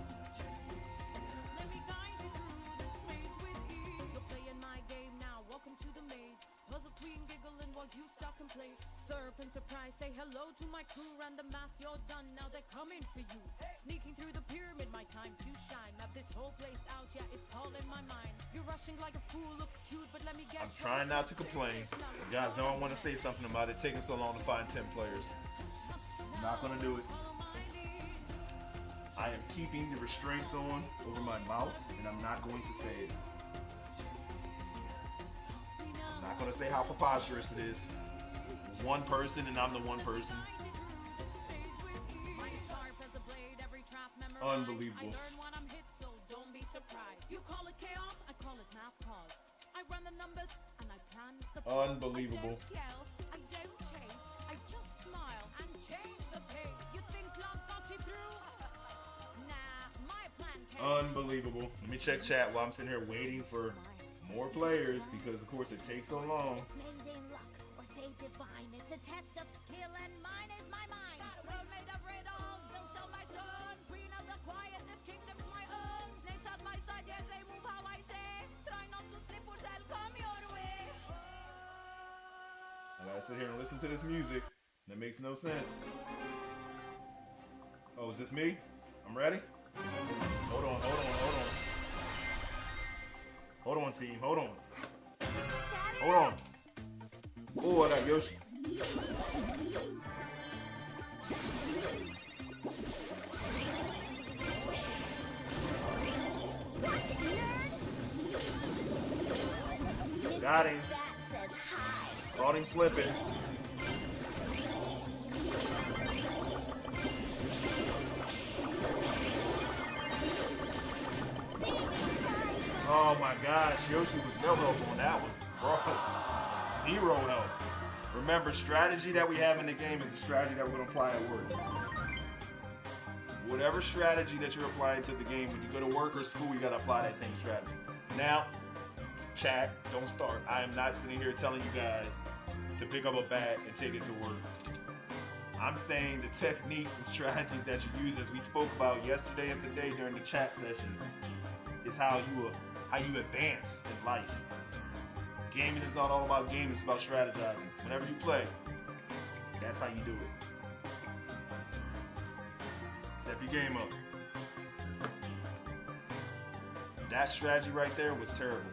B: Serpent surprise, say hello to my crew. Run the math, you're done. Now they're coming for you. Sneaking through the pyramid, my time to shine. Map this whole place out, yeah, it's all in my mind. You're rushing like a fool, looks cute, but let me guess.
A: I'm trying not to complain. You guys know I want to say something about it taking so long to find 10 players. I'm not gonna do it. I am keeping the restraints on over my mouth, and I'm not going to say it. I'm not gonna say how preposterous it is. One person, and I'm the one person. Unbelievable. Unbelievable. Unbelievable. Let me check chat while I'm sitting here waiting for more players because, of course, it takes so long.
C: This maze ain't luck or fate divine. It's a test of skill, and mine is my mind. Throne made of riddles, built on my stone. Queen of the quiet, this kingdom's my own. Snakes at my side, yes, they move how I say. Try not to slip or they'll come your way.
A: I gotta sit here and listen to this music. That makes no sense. Oh, is this me? I'm ready? Hold on. Hold on, team. Hold on. Oh, I got Yoshi. Got him.
C: That says hi.
A: Caught him slipping. Oh my gosh, Yoshi was no help on that one. Bro, 0 help. Remember, strategy that we have in the game is the strategy that we're going to apply at work. Whatever strategy that you're applying to the game, when you go to work or school, you got to apply that same strategy. Now, chat, don't start. I am not sitting here telling you guys to pick up a bat and take it to work. I'm saying the techniques and strategies that you use, as we spoke about yesterday and today during the chat session, is how you advance in life. Gaming is not all about gaming, it's about strategizing. Whenever you play, that's how you do it. Step your game up. That strategy right there was terrible.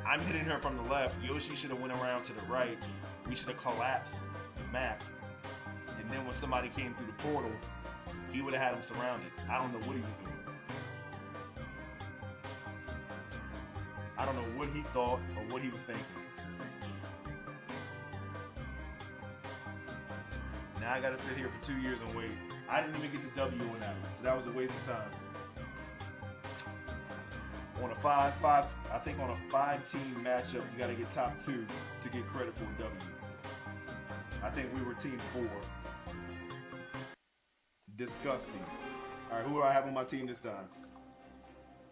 A: I'm hitting her from the left. Yoshi should have went around to the right. We should have collapsed the map. And then when somebody came through the portal, he would have had him surrounded. I don't know what he was doing. I don't know what he thought or what he was thinking. Now I gotta sit here for 2 years and wait. I didn't even get the W on that one, so that was a waste of time. On a I think on a 5-team matchup, you gotta get top 2 to get credit for a W. I think we were team 4. Disgusting. All right, who do I have on my team this time?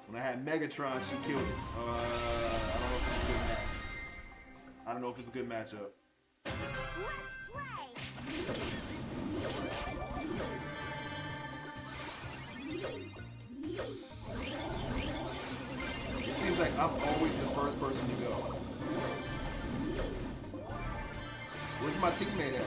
A: When I had Megatron, she killed it. I don't know if it's a good match. I don't know if it's a good matchup.
C: Let's play.
A: It seems like I'm always the first person to go. Where's my teammate at?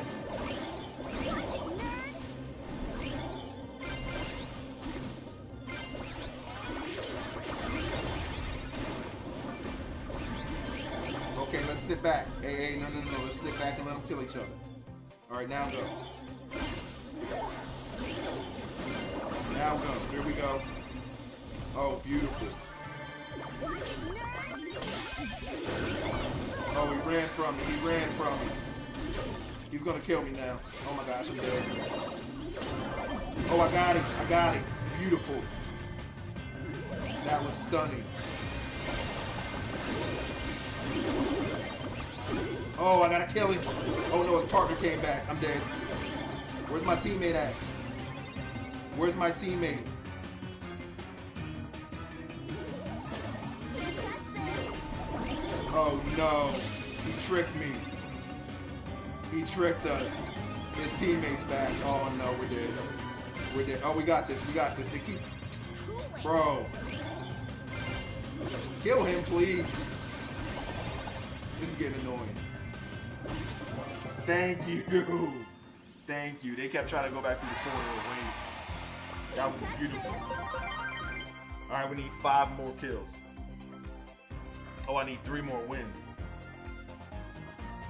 A: Okay, let's sit back. Hey, no. Let's sit back and let them kill each other. All right, now go. Now go. Here we go. Oh, beautiful. Oh, he ran from me. He's gonna kill me now. Oh my gosh, I'm dead. Oh, I got him. Beautiful. That was stunning. Oh, I gotta kill him. Oh no, his partner came back. I'm dead. Where's my teammate at? Where's my teammate? Oh no, he tricked me. He tricked us. His teammate's back. Oh no, we're dead. We're dead. Oh, we got this. They keep... Bro. Kill him, please. This is getting annoying. Thank you. They kept trying to go back through the corner and wait. That was beautiful. Alright, we need 5 more kills. Oh, I need 3 more wins.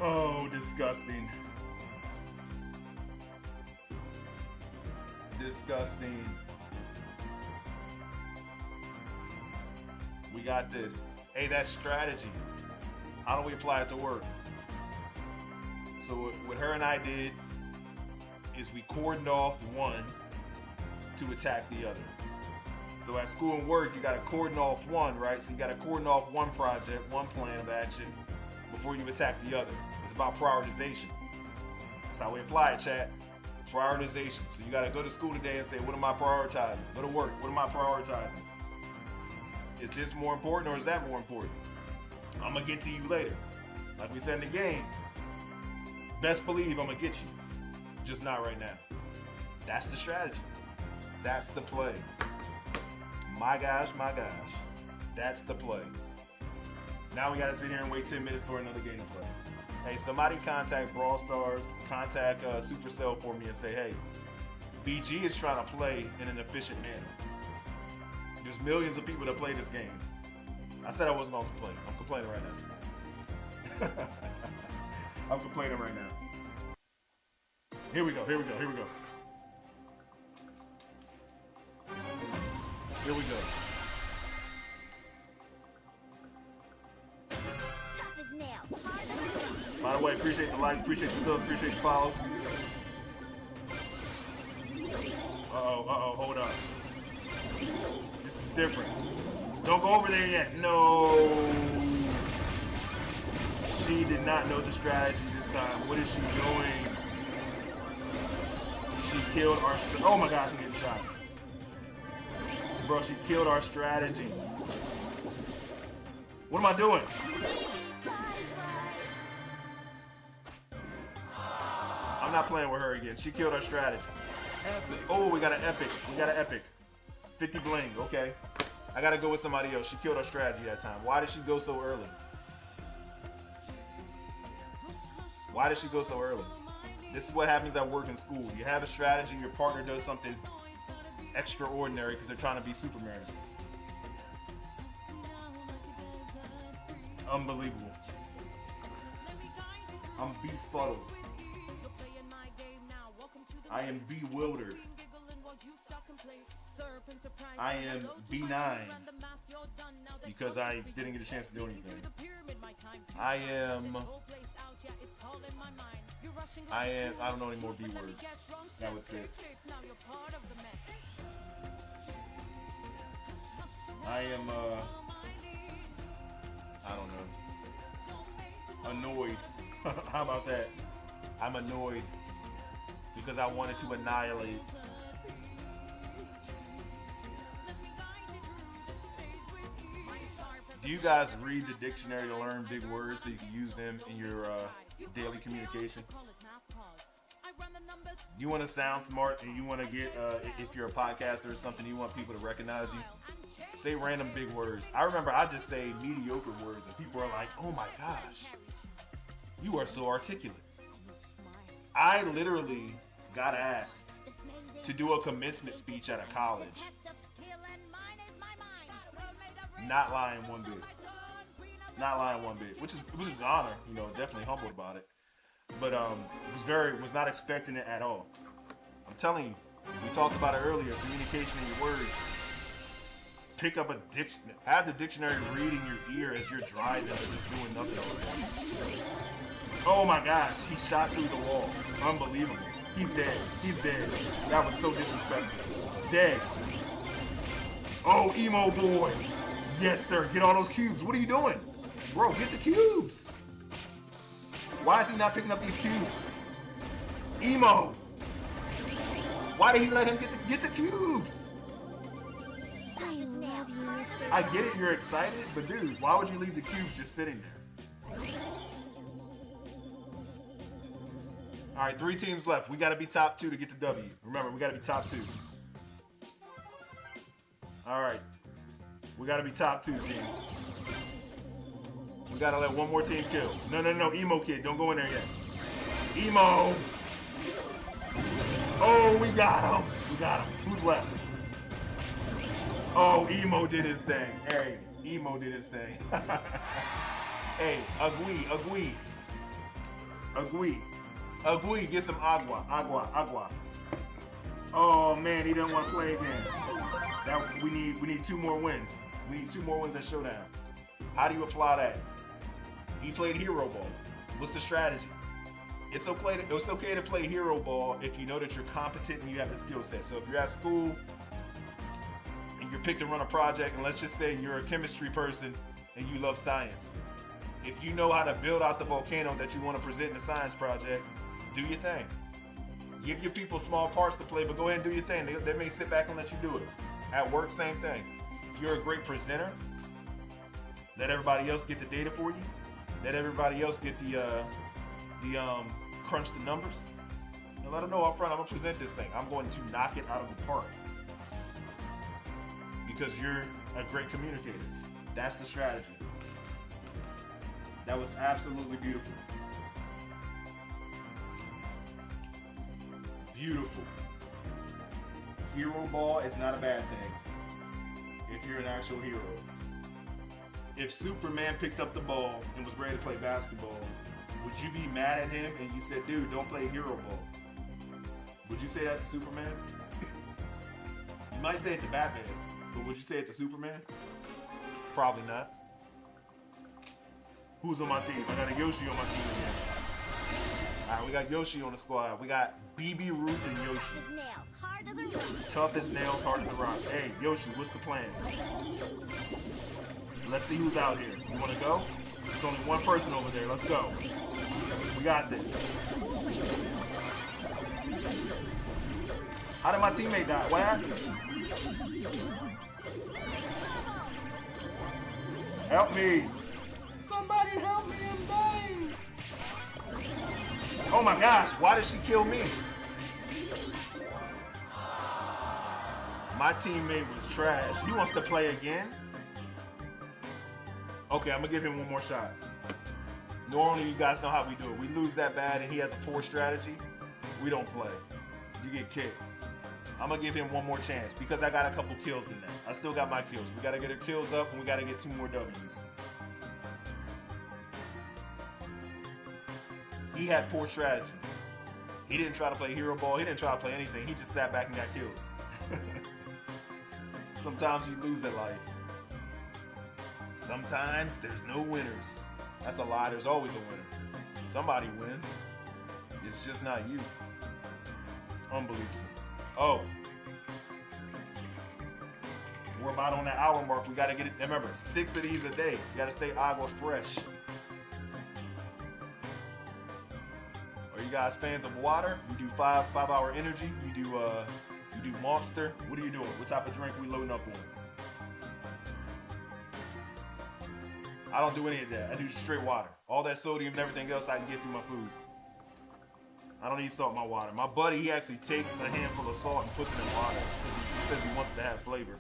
A: Oh, disgusting. Disgusting. We got this. Hey, that's strategy. How do we apply it to work? So what her and I did is we cordoned off one to attack the other. So at school and work, you got to cordon off one, right? So you got to cordon off one project, one plan of action before you attack the other. It's about prioritization. That's how we apply it, chat. Prioritization. So you got to go to school today and say, what am I prioritizing? Go to work. What am I prioritizing? Is this more important or is that more important? I'm going to get to you later. Like we said in the game, best believe I'm gonna get you. Just not right now. That's the strategy. That's the play. My gosh. That's the play. Now we gotta sit here and wait 10 minutes for another game to play. Hey, somebody contact Brawl Stars, contact Supercell for me and say, hey, BG is trying to play in an efficient manner. There's millions of people that play this game. I said I wasn't gonna complain. I'm complaining right now. I'm complaining right now. Here we go. Here we go.
C: Tough as nails, hard as a rock.
A: By the way, appreciate the likes, appreciate the subs, appreciate the follows. Uh-oh, hold up. This is different. Don't go over there yet. No. She did not know the strategy this time. What is she doing? She killed our oh my gosh, I'm getting shot. Bro, she killed our strategy. What am I doing? I'm not playing with her again. She killed our strategy.
D: Epic.
A: Oh, we got an epic. 50 bling, okay. I gotta go with somebody else. She killed our strategy that time. Why did she go so early? Why did she go so early? This is what happens at work and school. You have a strategy, your partner does something extraordinary because they're trying to be Superman. Unbelievable. I'm befuddled. I am bewildered. I am B9 because I didn't get a chance to do anything. I don't know any more B words. That was it. I am I don't know. Annoyed. How about that? I'm annoyed because I wanted to annihilate. Do you guys read the dictionary to learn big words so you can use them in your daily communication? You want to sound smart and you want to get, if you're a podcaster or something, you want people to recognize you? Say random big words. I remember I just say mediocre words and people are like, oh my gosh, you are so articulate. I literally got asked to do a commencement speech at a college. Not lying one bit. Not lying one bit. Which is an honor, you know, definitely humbled about it. But was not expecting it at all. I'm telling you, we talked about it earlier, communication in your words. Pick up a dictionary. Have the dictionary read in your ear as you're driving or just doing nothing over there. Oh my gosh, he shot through the wall. Unbelievable. He's dead. He's dead. That was so disrespectful. Dead. Oh, emo boy. Yes, sir. Get all those cubes. What are you doing? Bro, get the cubes. Why is he not picking up these cubes? Emo. Why did he let him get the cubes? I get it, you're excited, but dude, why would you leave the cubes just sitting there? All right, 3 teams left. We got to be top 2 to get the W. Remember, we got to be top 2. All right. We got to be top 2, team. We got to let one more team kill. No. Emo kid, don't go in there yet. Emo. Oh, we got him. Who's left? Oh, Emo did his thing. Hey, Emo did his thing. Hey, Agui, get some agua. Oh man, he didn't want to play again. We need 2 more wins. We need 2 more wins at Showdown. How do you apply that? He played hero ball. What's the strategy? It's okay to play hero ball if you know that you're competent and you have the skill set. So if you're at school and you're picked to run a project, and let's just say you're a chemistry person and you love science. If you know how to build out the volcano that you want to present in the science project, do your thing. Give your people small parts to play, but go ahead and do your thing. They may sit back and let you do it. At work, same thing. If you're a great presenter, let everybody else get the data for you. Let everybody else get the crunch the numbers. And let them know up front, I'm gonna present this thing. I'm going to knock it out of the park. Because you're a great communicator. That's the strategy. That was absolutely beautiful. Beautiful. Hero ball is not a bad thing if you're an actual hero. If Superman picked up the ball and was ready to play basketball, would you be mad at him and you said, dude, don't play hero ball? Would you say that to Superman? You might say it to Batman, but would you say it to Superman? Probably not. Who's on my team? I got a Yoshi on my team again. Alright, we got Yoshi on the squad. We got BB, Ruth, and Yoshi.
C: His nails, hard as a rock.
A: Tough as nails, hard as a rock. Hey, Yoshi, what's the plan? Let's see who's out here. You wanna go? There's only one person over there. Let's go. We got this. How did my teammate die? What happened? Help me. Somebody help me, I'm dying. Oh my gosh, why did she kill me? My teammate was trash. He wants to play again? Okay, I'm gonna give him one more shot. Normally, you guys know how we do it. We lose that bad and he has a poor strategy. We don't play. You get kicked. I'm gonna give him one more chance because I got a couple kills in that. I still got my kills. We gotta get our kills up and we gotta get 2 more W's. He had poor strategy. He didn't try to play hero ball. He didn't try to play anything. He just sat back and got killed. Sometimes you lose at life. Sometimes there's no winners. That's a lie. There's always a winner. Somebody wins. It's just not you. Unbelievable. Oh. We're about on the hour mark. We got to get it. Remember, 6 of these a day. You got to stay agua fresh. Are you guys fans of water? You do 5-hour energy. You do Monster. What are you doing? What type of drink we loading up on? I don't do any of that. I do straight water. All that sodium and everything else I can get through my food. I don't need salt in my water. My buddy, he actually takes a handful of salt and puts it in water because he says he wants it to have flavor.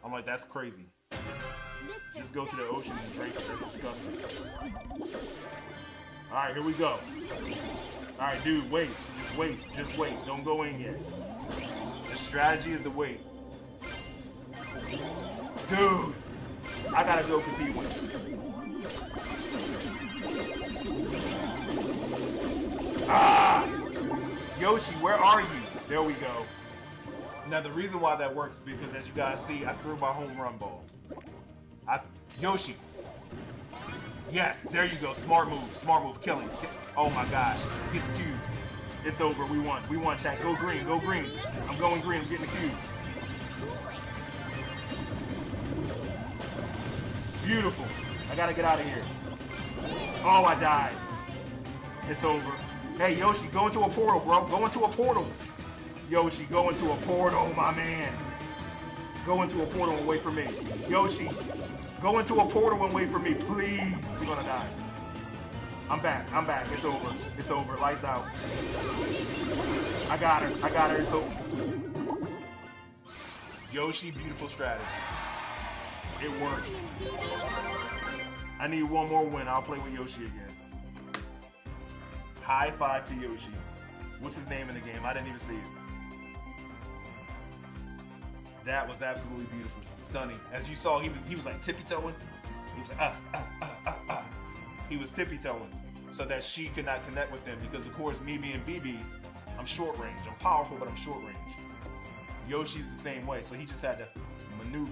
A: I'm like, that's crazy. Just go to the ocean and drink it. That's disgusting. All right, here we go. All right, dude, wait. Just wait. Just wait. Don't go in yet. The strategy is to wait. Dude, I gotta go because he went. Ah! Yoshi, where are you? There we go. Now, the reason why that works is because, as you guys see, I threw my home run ball. Yoshi. Yes, there you go. Smart move. Smart move. Killing. Oh my gosh. Get the cubes. It's over. We won. We won, chat. Go green. Go green. I'm going green. I'm getting the cubes. Beautiful. I gotta get out of here. Oh, I died. It's over. Hey, Yoshi, go into a portal, bro. Go into a portal. Yoshi, go into a portal, my man. Go into a portal and wait for me. Yoshi, go into a portal and wait for me, please. You're gonna die. I'm back. I'm back. It's over. It's over. Lights out. I got her. I got her. It's over. Yoshi, beautiful strategy. It worked. I need one more win. I'll play with Yoshi again. High five to Yoshi. What's his name in the game? I didn't even see it. That was absolutely beautiful. Stunning. As you saw, he was like tippy-toeing. He was like, He was tippy-toeing so that she could not connect with him because, of course, me being BB, I'm short range. I'm powerful, but I'm short range. Yoshi's the same way, so he just had to maneuver.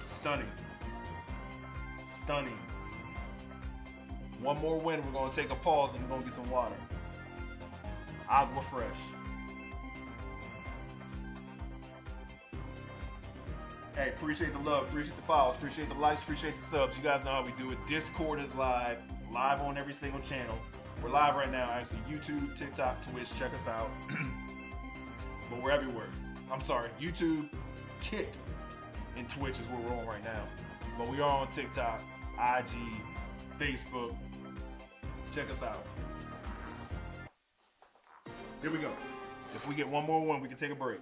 A: Stunning. Stunning. One more win, we're gonna take a pause and we're gonna get some water. Agua fresh. Hey, appreciate the love, appreciate the follows, appreciate the likes, appreciate the subs. You guys know how we do it. Discord is live on every single channel. We're live right now, actually. YouTube, TikTok, Twitch, check us out. But we're everywhere. I'm sorry, YouTube, Kick, and Twitch is where we're on right now. But we are on TikTok, IG, Facebook. Check us out. Here we go. If we get one more one, we can take a break.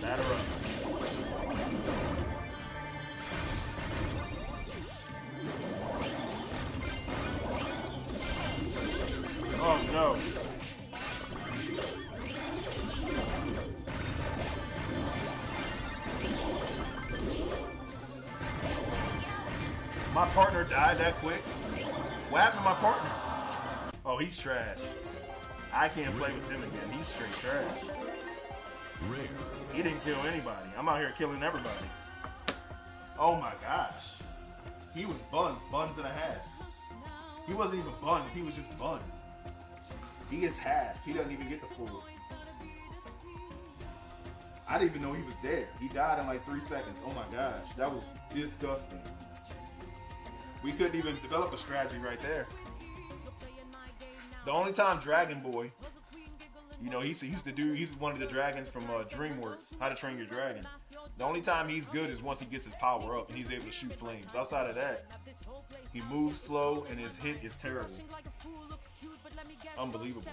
A: Batter up. Oh no. My partner died that quick. What happened to my partner? Oh, he's trash. I can't play with him again. He's straight trash.
D: Rare.
A: He didn't kill anybody. I'm out here killing everybody. Oh my gosh. He was buns and a half. He wasn't even buns, he was just bun. He is half. He doesn't even get the full. I didn't even know he was dead. He died in like 3 seconds. Oh my gosh, that was disgusting. We couldn't even develop a strategy right there. The only time Dragon Boy, you know, he's one of the dragons from DreamWorks, How to Train Your Dragon. The only time he's good is once he gets his power up and he's able to shoot flames. Outside of that, he moves slow and his hit is terrible. Unbelievable.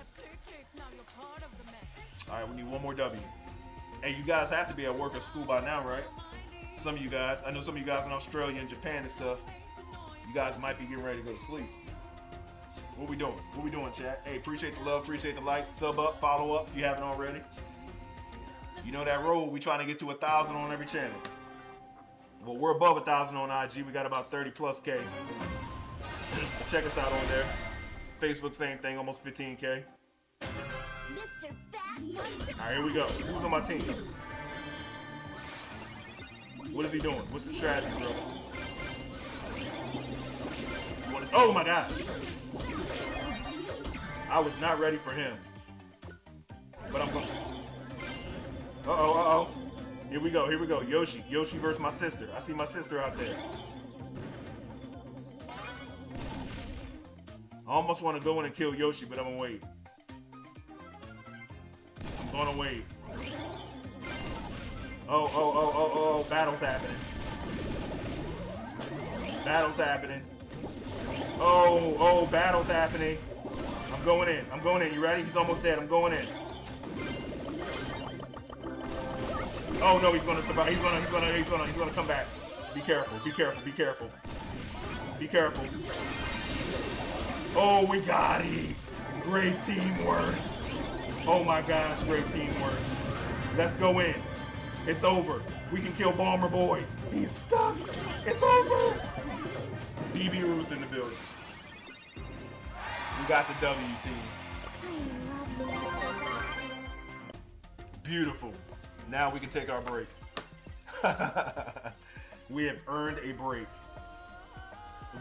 A: All right, we need one more W. Hey, you guys have to be at work or school by now, right? Some of you guys. I know some of you guys in Australia and Japan and stuff. You guys might be getting ready to go to sleep. What we doing? What we doing, chat? Hey, appreciate the love, appreciate the likes. Sub up, follow up if you haven't already. You know that road, we trying to get to 1,000 on every channel. Well, we're above 1,000 on IG. We got about 30 plus K. Check us out on there. Facebook, same thing, almost 15K.
C: Mr. Fat Monster.
A: All right, here we go. Who's on my team? What is he doing? What's the strategy, bro? Oh my God. I was not ready for him. But I'm going. Uh-oh. Here we go. Yoshi versus my sister. I see my sister out there. I almost want to go in and kill Yoshi, but I'm gonna wait. Oh, battle's happening. Oh, battle's happening. I'm going in. You ready? He's almost dead. I'm going in. Oh no, he's gonna survive. He's gonna come back. Be careful. Oh, we got him. Great teamwork. Oh my gosh, great teamwork. Let's go in. It's over. We can kill Bomber Boy. He's stuck. It's over. BB Ruth in the building. We got the W team. Beautiful. Now we can take our break. We have earned a break.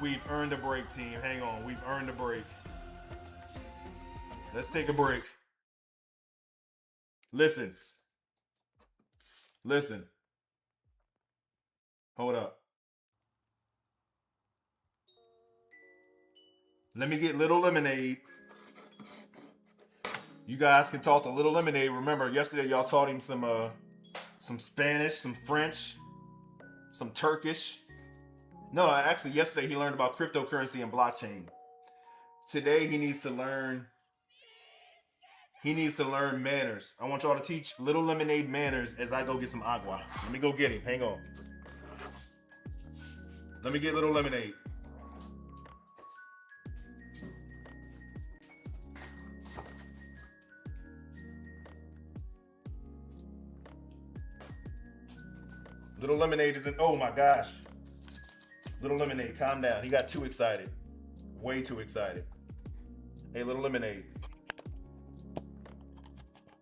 A: We've earned a break, team. Hang on. We've earned a break. Let's take a break. Listen. Hold up. Let me get Little Lemonade. You guys can talk to Little Lemonade. Remember, yesterday y'all taught him some Spanish, some French, some Turkish. No, actually, yesterday he learned about cryptocurrency and blockchain. Today he needs to learn manners. I want y'all to teach Little Lemonade manners as I go get some agua. Let me go get him. Hang on. Let me get Little Lemonade. Little Lemonade is in. Oh my gosh. Little Lemonade, calm down. He got too excited. Way too excited. Hey, Little Lemonade.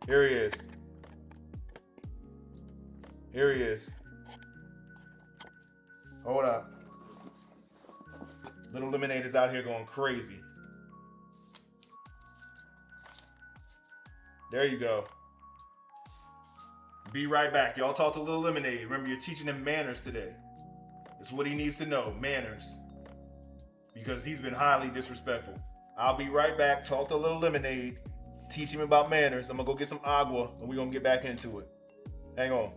A: Here he is. Hold up. Little Lemonade is out here going crazy. There you go. Be right back. Y'all talk to Little Lemonade. Remember, you're teaching him manners today. It's what he needs to know, manners. Because he's been highly disrespectful. I'll be right back. Talk to Little Lemonade. Teach him about manners. I'm going to go get some agua, and we're going to get back into it. Hang on.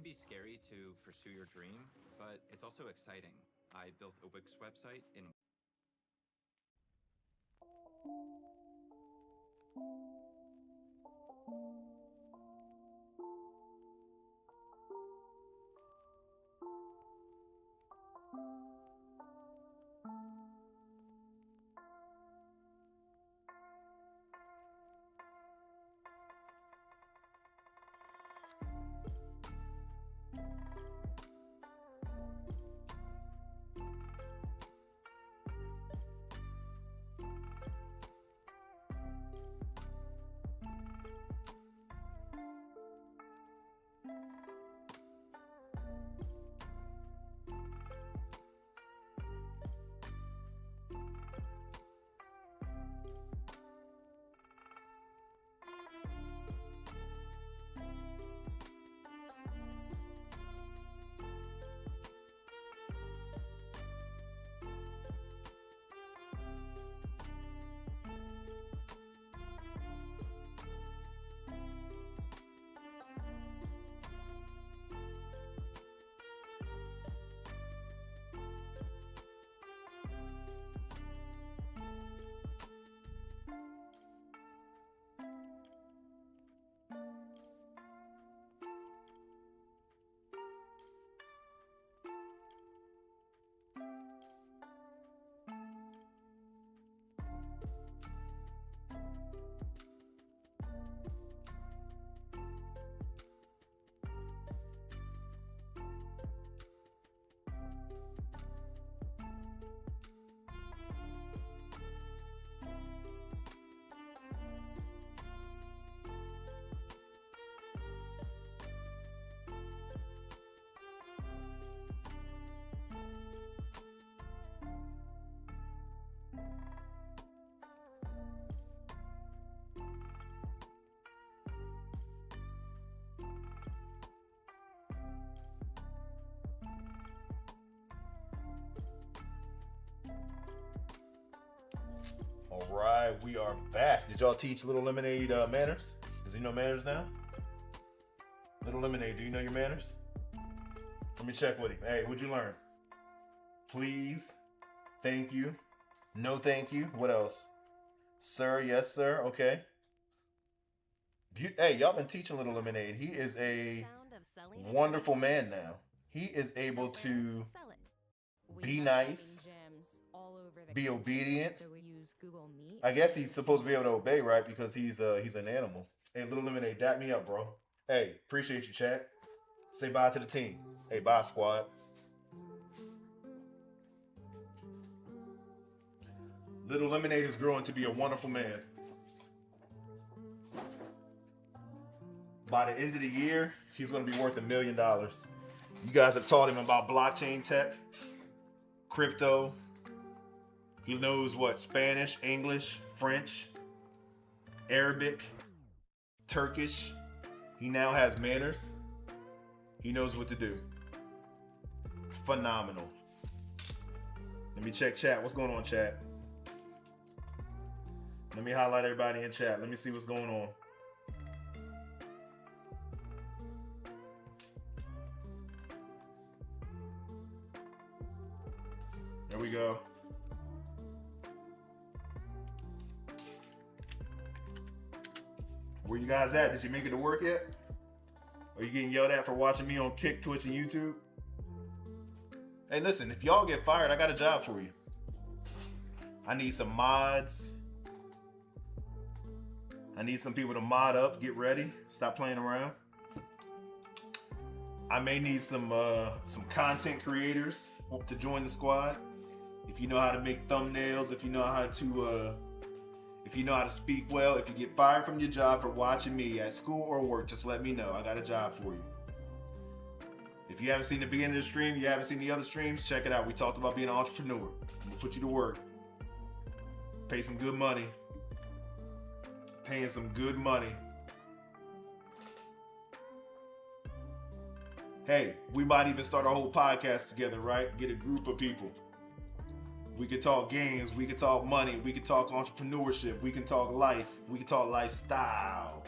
E: can be scary to pursue your dream, but it's also exciting. I built a Wix website in
A: All right, we are back. Did y'all teach Little Lemonade manners? Does he know manners now? Little Lemonade, do you know your manners? Let me check with him. Hey, what'd you learn? Please, thank you, no thank you. What else? Sir, yes sir, okay. Hey, y'all been teaching Little Lemonade. He is a wonderful man now. He is able to be nice, be obedient. I guess he's supposed to be able to obey, right? Because he's an animal. Hey, Little Lemonade, dap me up, bro. Hey, appreciate you, chat. Say bye to the team. Hey, bye, squad. Little Lemonade is growing to be a wonderful man. By the end of the year, he's going to be worth $1 million. You guys have taught him about blockchain tech, crypto. He knows what? Spanish, English, French, Arabic, Turkish. He now has manners. He knows what to do. Phenomenal. Let me check chat. What's going on, chat? Let me highlight everybody in chat. Let me see what's going on. There we go. Where you guys at? Did you make it to work yet? Are you getting yelled at for watching me on Kick, Twitch, and YouTube? Hey, listen, if y'all get fired, I got a job for you. I need some mods. I need some people to mod up, get ready, stop playing around. I may need some content creators to join the squad. If you know how to make thumbnails, if you know how to speak well, if you get fired from your job for watching me at school or work, just let me know. I got a job for you. If you haven't seen the beginning of the stream, you haven't seen the other streams, check it out. We talked about being an entrepreneur. I'm gonna put you to work. Pay some good money. Paying some good money. Hey, we might even start a whole podcast together, right? Get a group of people. We could talk games, we could talk money, we could talk entrepreneurship, we can talk life, we can talk lifestyle.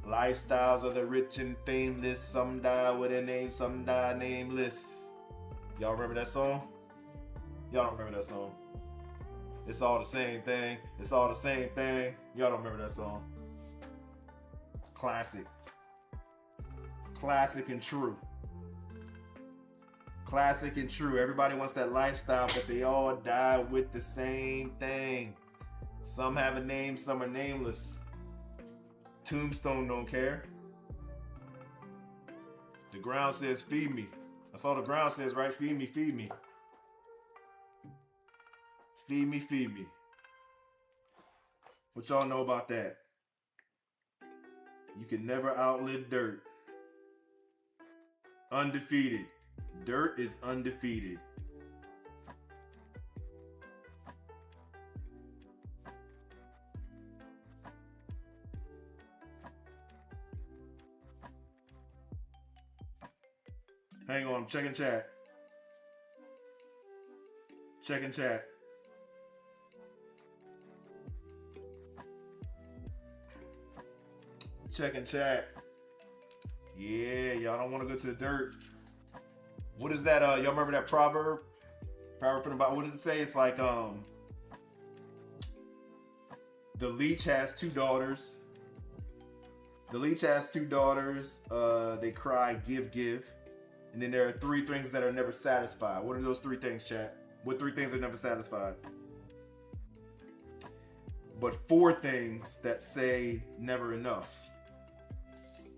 A: Lifestyles of the rich and fameless. Some die with a name, some die nameless. Y'all remember that song? Y'all don't remember that song. It's all the same thing. It's all the same thing. Y'all don't remember that song. Classic. Classic and true. Classic and true. Everybody wants that lifestyle, but they all die with the same thing. Some have a name, some are nameless. Tombstone don't care. The ground says, feed me. That's all the ground says, right? Feed me, feed me. Feed me, feed me. What y'all know about that? You can never outlive dirt. Undefeated. Dirt is undefeated. Hang on, I'm checking chat. Checking chat. Checking chat. Yeah, y'all don't want to go to the dirt. What is that? Y'all remember that proverb? Proverb from the Bible. What does it say? It's like the leech has two daughters. The leech has two daughters. They cry, give, give. And then there are three things that are never satisfied. What are those three things, chat? What three things are never satisfied? But four things that say never enough.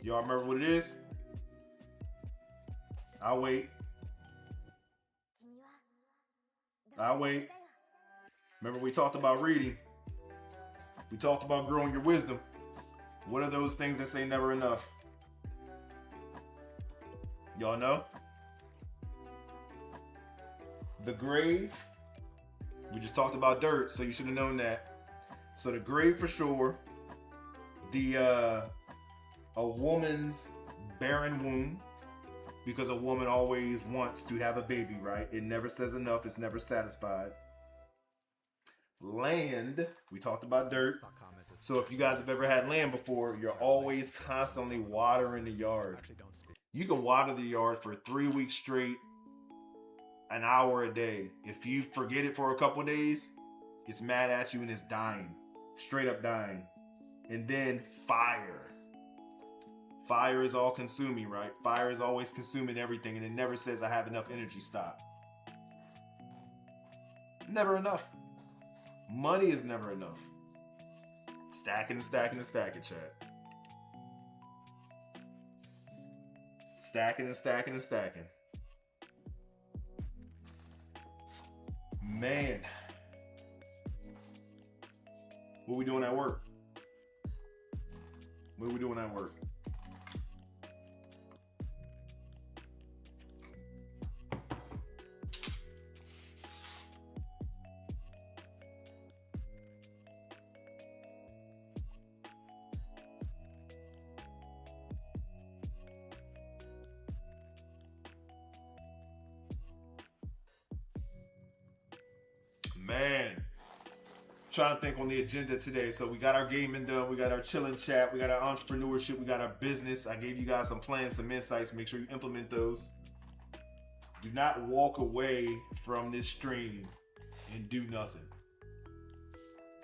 A: Y'all remember what it is? I'll wait. I'll wait. Remember we talked about reading. We talked about growing your wisdom. What are those things that say never enough? Y'all know? The grave. We just talked about dirt, so you should have known that. So the grave for sure. The a woman's barren womb, because a woman always wants to have a baby, right? It never says enough. It's never satisfied. Land. We talked about dirt. So if you guys have ever had land before, you're always constantly watering the yard. You can water the yard for 3 weeks straight, an hour a day. If you forget it for a couple days, it's mad at you and it's dying. Straight up dying. And then fire. Fire is all consuming, right? Fire is always consuming everything, and it never says I have enough energy. Stop. Never enough. Money is never enough. Stacking and stacking and stacking, chat. Stacking and stacking and stacking. Man. What we doing at work? What we doing at work? Man, trying to think on the agenda today. So we got our gaming done, we got our chilling chat, we got our entrepreneurship, we got our business. I gave you guys some plans, some insights. Make sure you implement those. Do not walk away from this stream and do nothing.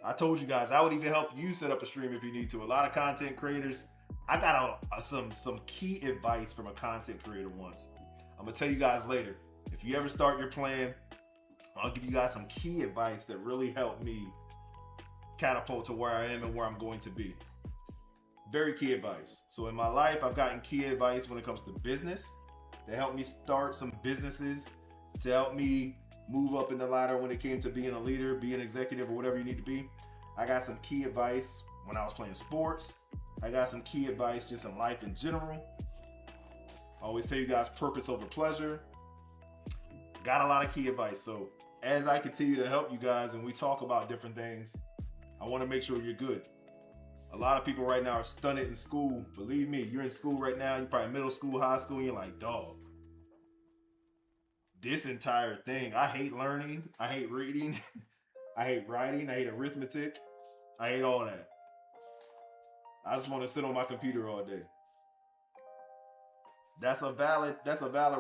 A: I told you guys I would even help you set up a stream if you need to. A lot of content creators. I got some key advice from a content creator once. I'm gonna tell you guys later. If you ever start your plan, I'll give you guys some key advice that really helped me catapult to where I am and where I'm going to be. Very key advice. So in my life, I've gotten key advice when it comes to business. They helped me start some businesses, to help me move up in the ladder when it came to being a leader, being an executive, or whatever you need to be. I got some key advice when I was playing sports. I got some key advice just in life in general. I always tell you guys purpose over pleasure. Got a lot of key advice. So as I continue to help you guys and we talk about different things, I want to make sure you're good. A lot of people right now are stunted in school. Believe me, you're in school right now. You're probably middle school, high school, and you're like, dog, this entire thing, I hate learning. I hate reading. I hate writing. I hate arithmetic. I hate all that. I just want to sit on my computer all day. That's a valid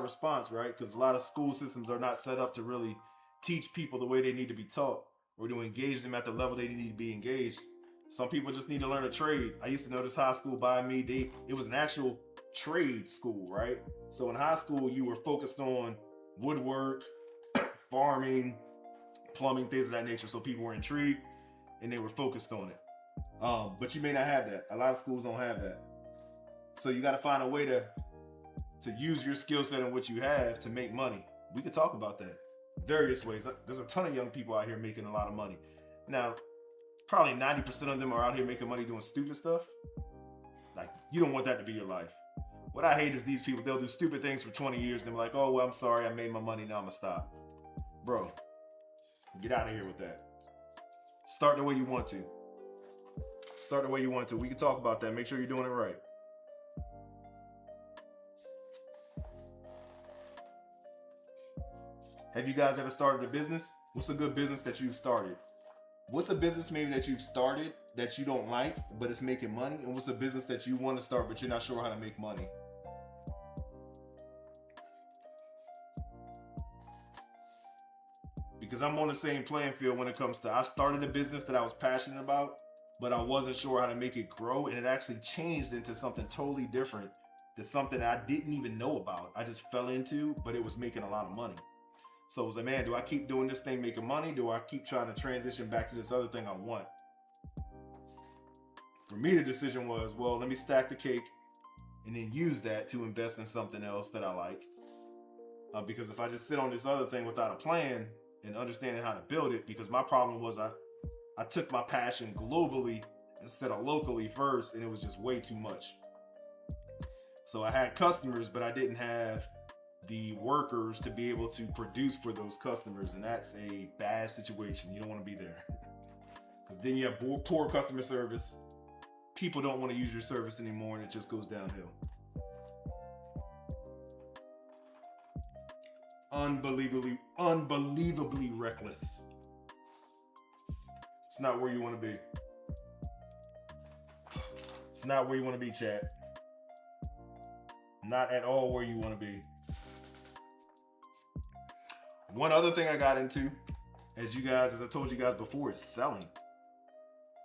A: response, right? Because a lot of school systems are not set up to really teach people the way they need to be taught or to engage them at the level they need to be engaged. Some people just need to learn a trade. I used to know this high school by me. It was an actual trade school, right? So in high school, you were focused on woodwork, farming, plumbing, things of that nature. So people were intrigued and they were focused on it. But you may not have that. A lot of schools don't have that. So you got to find a way to use your skill set and what you have to make money. We could talk about that. Various ways. There's a ton of young people out here making a lot of money. Now, probably 90% of them are out here making money doing stupid stuff. Like, you don't want that to be your life. What I hate is these people, they'll do stupid things for 20 years and they're like, oh, well, I'm sorry, I made my money, now I'm gonna stop. Bro, get out of here with that. Start the way you want to. Start the way you want to. We can talk about that. Make sure you're doing it right. Have you guys ever started a business? What's a good business that you've started? What's a business maybe that you've started that you don't like, but it's making money? And what's a business that you want to start, but you're not sure how to make money? Because I'm on the same playing field when it comes to, I started a business that I was passionate about, but I wasn't sure how to make it grow. And it actually changed into something totally different. That's something I didn't even know about. I just fell into, but it was making a lot of money. So I was like, man, do I keep doing this thing making money? Do I keep trying to transition back to this other thing I want? For me, the decision was, well, let me stack the cake and then use that to invest in something else that I like. Because if I just sit on this other thing without a plan and understanding how to build it, because my problem was I took my passion globally instead of locally first, and it was just way too much. So I had customers, but I didn't have the workers to be able to produce for those customers, and that's a bad situation. You don't want to be there because then you have poor customer service. People don't want to use your service anymore, and it just goes downhill. Unbelievably reckless. It's not where you want to be. It's not where you want to be, chat. Not at all where you want to be. One other thing I got into, as I told you guys before, is selling.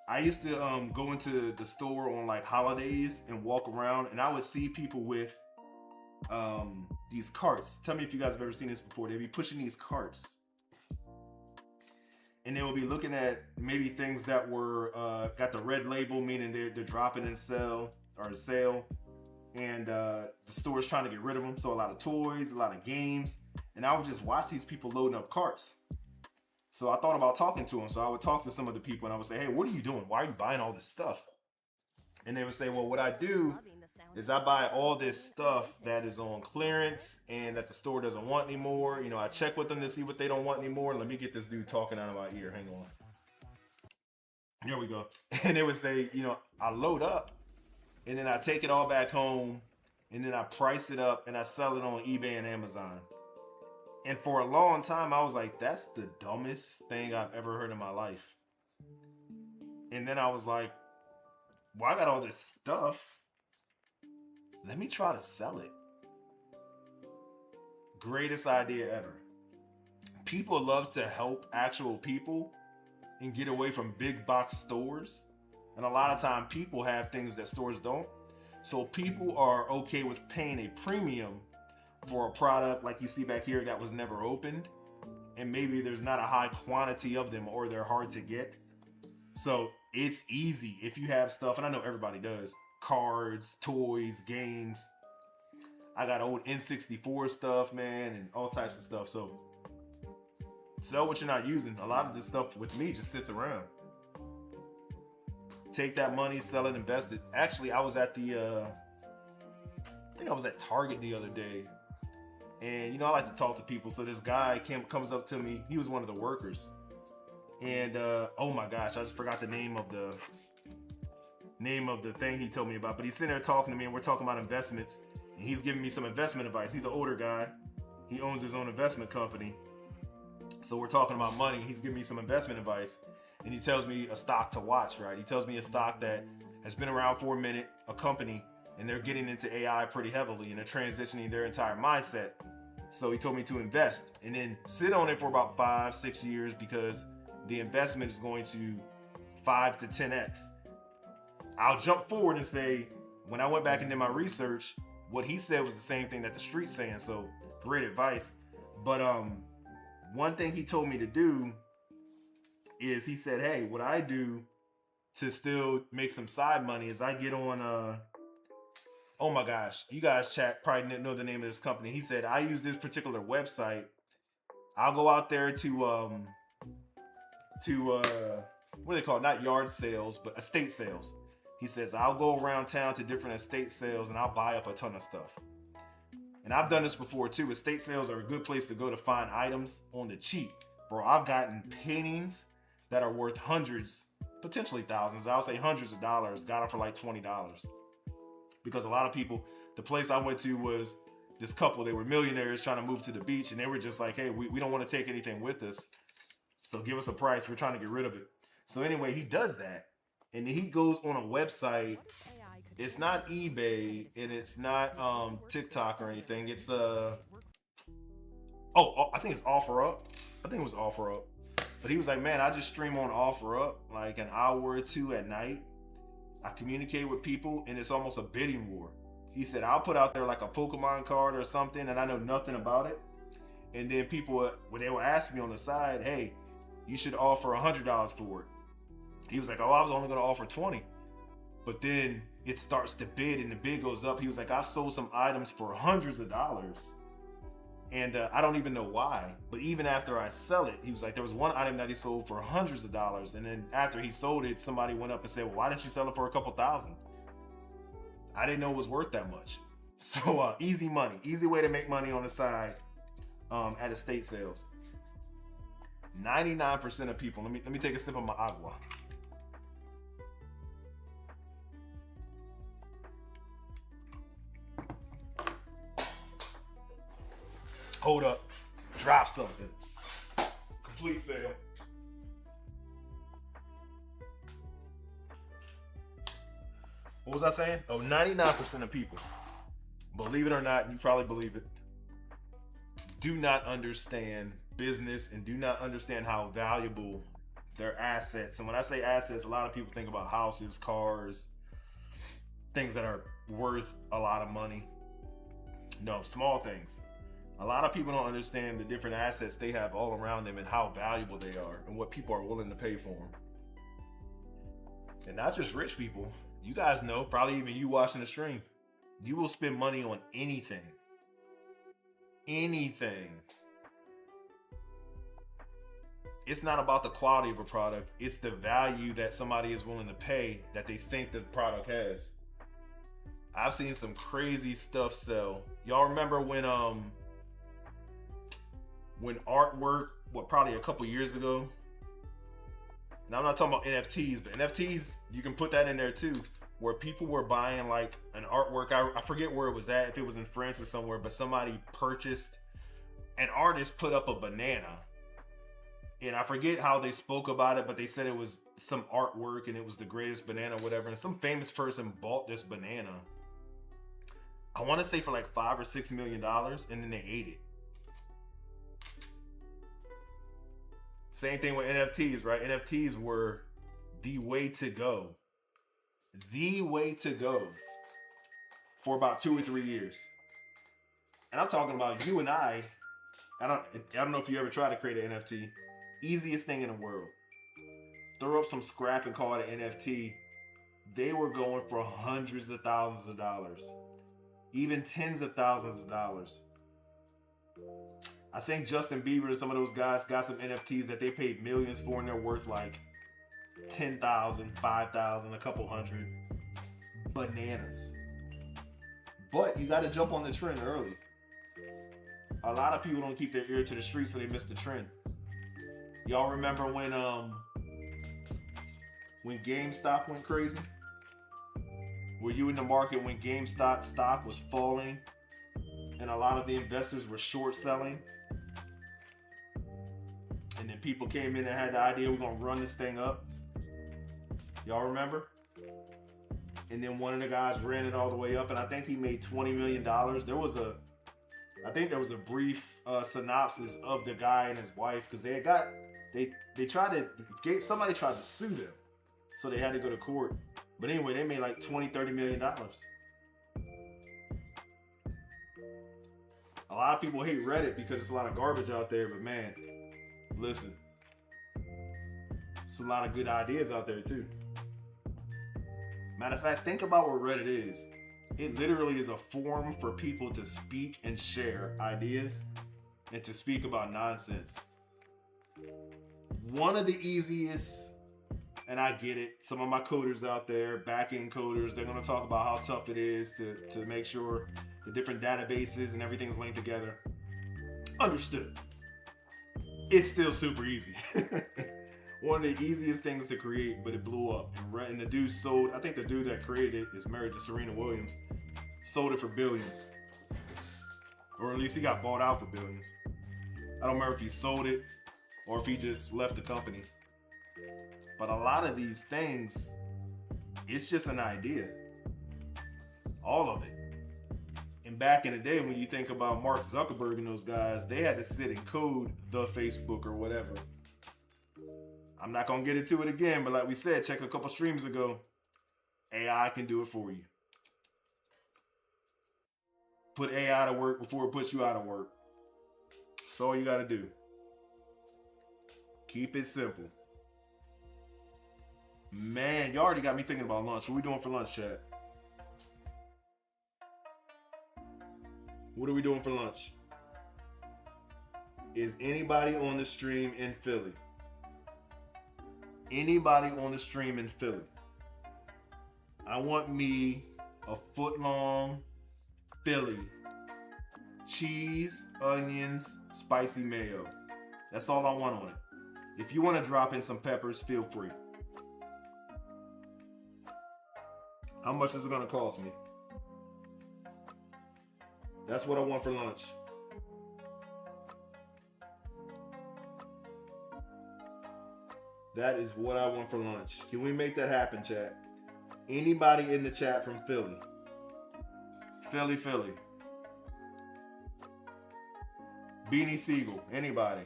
A: I used to go into the store on like holidays and walk around, and I would see people with these carts. Tell me if you guys have ever seen this before. They'd be pushing these carts, and they will be looking at maybe things that were got the red label, meaning they're dropping in sale, and the store's trying to get rid of them. So a lot of toys, a lot of games. And I would just watch these people loading up carts. So I thought about talking to them. So I would talk to some of the people and I would say, hey, what are you doing? Why are you buying all this stuff? And they would say, well, what I do is I buy all this stuff that is on clearance and that the store doesn't want anymore. You know, I check with them to see what they don't want anymore. Let me get this dude talking out of my ear. Hang on. Here we go. And they would say, you know, I load up and then I take it all back home and then I price it up and I sell it on eBay and Amazon. And for a long time, I was like, that's the dumbest thing I've ever heard in my life. And then I was like, well, I got all this stuff. Let me try to sell it. Greatest idea ever. People love to help actual people and get away from big box stores. And a lot of time people have things that stores don't. So people are okay with paying a premium for a product like you see back here that was never opened, and maybe there's not a high quantity of them or they're hard to get. So it's easy if you have stuff, and I know everybody does, cards, toys, games. I got old N64 stuff, man, and all types of stuff. So sell what you're not using. A lot of this stuff with me just sits around. Take that money, sell it, invest it. Actually, I was at I think I was at Target the other day. And, you know, I like to talk to people. So this guy comes up to me. He was one of the workers. And, oh my gosh, I just forgot the name of the thing he told me about. But he's sitting there talking to me, and we're talking about investments. And he's giving me some investment advice. He's an older guy. He owns his own investment company. So we're talking about money. He's giving me some investment advice. And he tells me a stock to watch, right? He tells me a stock that has been around for a minute, a company, and they're getting into AI pretty heavily and they're transitioning their entire mindset. So he told me to invest and then sit on it for about 5-6 years because the investment is going to 5 to 10x. I'll jump forward and say, when I went back and did my research, what he said was the same thing that the street's saying. So great advice. But one thing he told me to do is he said, hey, what I do to still make some side money is I get on oh my gosh, you guys probably didn't know the name of this company. He said, I use this particular website. I'll go out there to what do they call it? Not yard sales, but estate sales. He says, I'll go around town to different estate sales and I'll buy up a ton of stuff. And I've done this before too. Estate sales are a good place to go to find items on the cheap. Bro, I've gotten paintings that are worth hundreds, potentially thousands. I'll say hundreds of dollars. Got them for like $20. Because a lot of people, the place I went to was this couple, they were millionaires trying to move to the beach. And they were just like, hey, we don't want to take anything with us. So give us a price. We're trying to get rid of it. So anyway, he does that. And he goes on a website. It's not eBay and it's not TikTok or anything. It's I think it's OfferUp. I think it was OfferUp. But he was like, man, I just stream on OfferUp like an hour or two at night. I communicate with people and it's almost a bidding war. He said, I'll put out there like a Pokemon card or something and I know nothing about it. And then people, when they will ask me on the side, hey, you should offer $100 for it. He was like, oh, I was only going to offer 20. But then it starts to bid and the bid goes up. He was like, I've sold some items for hundreds of dollars. And I don't even know why. But even after I sell it, he was like, there was one item that he sold for hundreds of dollars. And then after he sold it, somebody went up and said, well, why didn't you sell it for a couple thousand? I didn't know it was worth that much. So easy money, easy way to make money on the side at estate sales. 99% of people, let me take a sip of my agua. Hold up, drop something. Complete fail. What was I saying? Oh, 99% of people, believe it or not, you probably believe it, do not understand business and do not understand how valuable their assets. And when I say assets, a lot of people think about houses, cars, things that are worth a lot of money. No, small things. A lot of people don't understand the different assets they have all around them and how valuable they are and what people are willing to pay for them. And not just rich people. You guys know, probably even you watching the stream, you will spend money on anything. Anything. It's not about the quality of a product. It's the value that somebody is willing to pay that they think the product has. I've seen some crazy stuff sell. Y'all remember when artwork, probably a couple years ago, and I'm not talking about NFTs, but NFTs, you can put that in there too, where people were buying like an artwork. I forget where it was at, if it was in France or somewhere, but somebody purchased, an artist put up a banana. And I forget how they spoke about it, but they said it was some artwork and it was the greatest banana, whatever. And some famous person bought this banana, I want to say for like $5 or $6 million, and then they ate it. Same thing with NFTs, right? NFTs were the way to go. The way to go for about 2 or 3 years. And I'm talking about you and I don't know if you ever tried to create an NFT. Easiest thing in the world. Throw up some scrap and call it an NFT. They were going for hundreds of thousands of dollars. Even tens of thousands of dollars. I think Justin Bieber and some of those guys got some NFTs that they paid millions for, and they're worth like 10,000, 5,000, a couple hundred. Bananas. But you got to jump on the trend early. A lot of people don't keep their ear to the street, so they miss the trend. Y'all remember when GameStop went crazy? Were you in the market when GameStop stock was falling and a lot of the investors were short selling? And then people came in and had the idea, we're going to run this thing up. Y'all remember? and then one of the guys ran it all the way up, and I think he made $20 million. I think there was a brief synopsis of the guy and his wife, because they tried to somebody tried to sue them, so they had to go to court. But anyway, they made like $20-30 million. A lot of people hate Reddit because there's a lot of garbage out there, but man, listen, there's a lot of good ideas out there too. Matter of fact, think about what Reddit is. It literally is a forum for people to speak and share ideas and to speak about nonsense. One of the easiest, and I get it, some of my coders out there, back-end coders, they're going to talk about how tough it is to make sure the different databases and everything's linked together. Understood. It's still super easy. One of the easiest things to create, but it blew up. And the dude sold, I think the dude that created it is married to Serena Williams, sold it for billions. Or at least he got bought out for billions. I don't remember if he sold it or if he just left the company. But a lot of these things, it's just an idea. All of it. And back in the day, when you think about Mark Zuckerberg and those guys, they had to sit and code the Facebook or whatever. I'm not going to get into it again, but like we said, check a couple streams ago, AI can do it for you. Put AI to work before it puts you out of work. That's all you got to do. Keep it simple. Man, you already got me thinking about lunch. What are we doing for lunch, chat? What are we doing for lunch? Is anybody on the stream in Philly? Anybody on the stream in Philly? I want me a foot-long Philly. Cheese, onions, spicy mayo. That's all I want on it. If you want to drop in some peppers, feel free. How much is it going to cost me? That's what I want for lunch. That is what I want for lunch. Can we make that happen, chat? Anybody in the chat from Philly? Philly. Beanie Siegel. Anybody?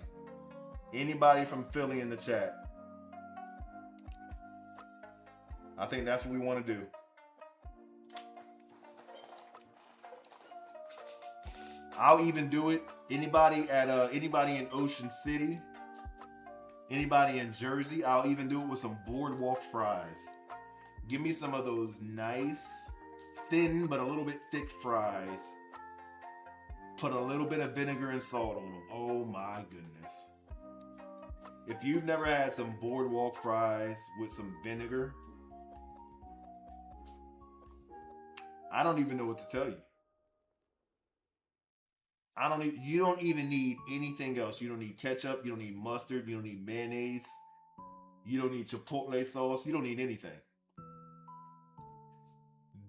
A: Anybody from Philly in the chat? I think that's what we want to do. I'll even do it. Anybody in Ocean City? Anybody in Jersey? I'll even do it with some boardwalk fries. Give me some of those nice, thin but a little bit thick fries. Put a little bit of vinegar and salt on them. Oh my goodness. If you've never had some boardwalk fries with some vinegar, I don't even know what to tell you. You don't even need anything else. You don't need ketchup. You don't need mustard. You don't need mayonnaise. You don't need chipotle sauce. You don't need anything.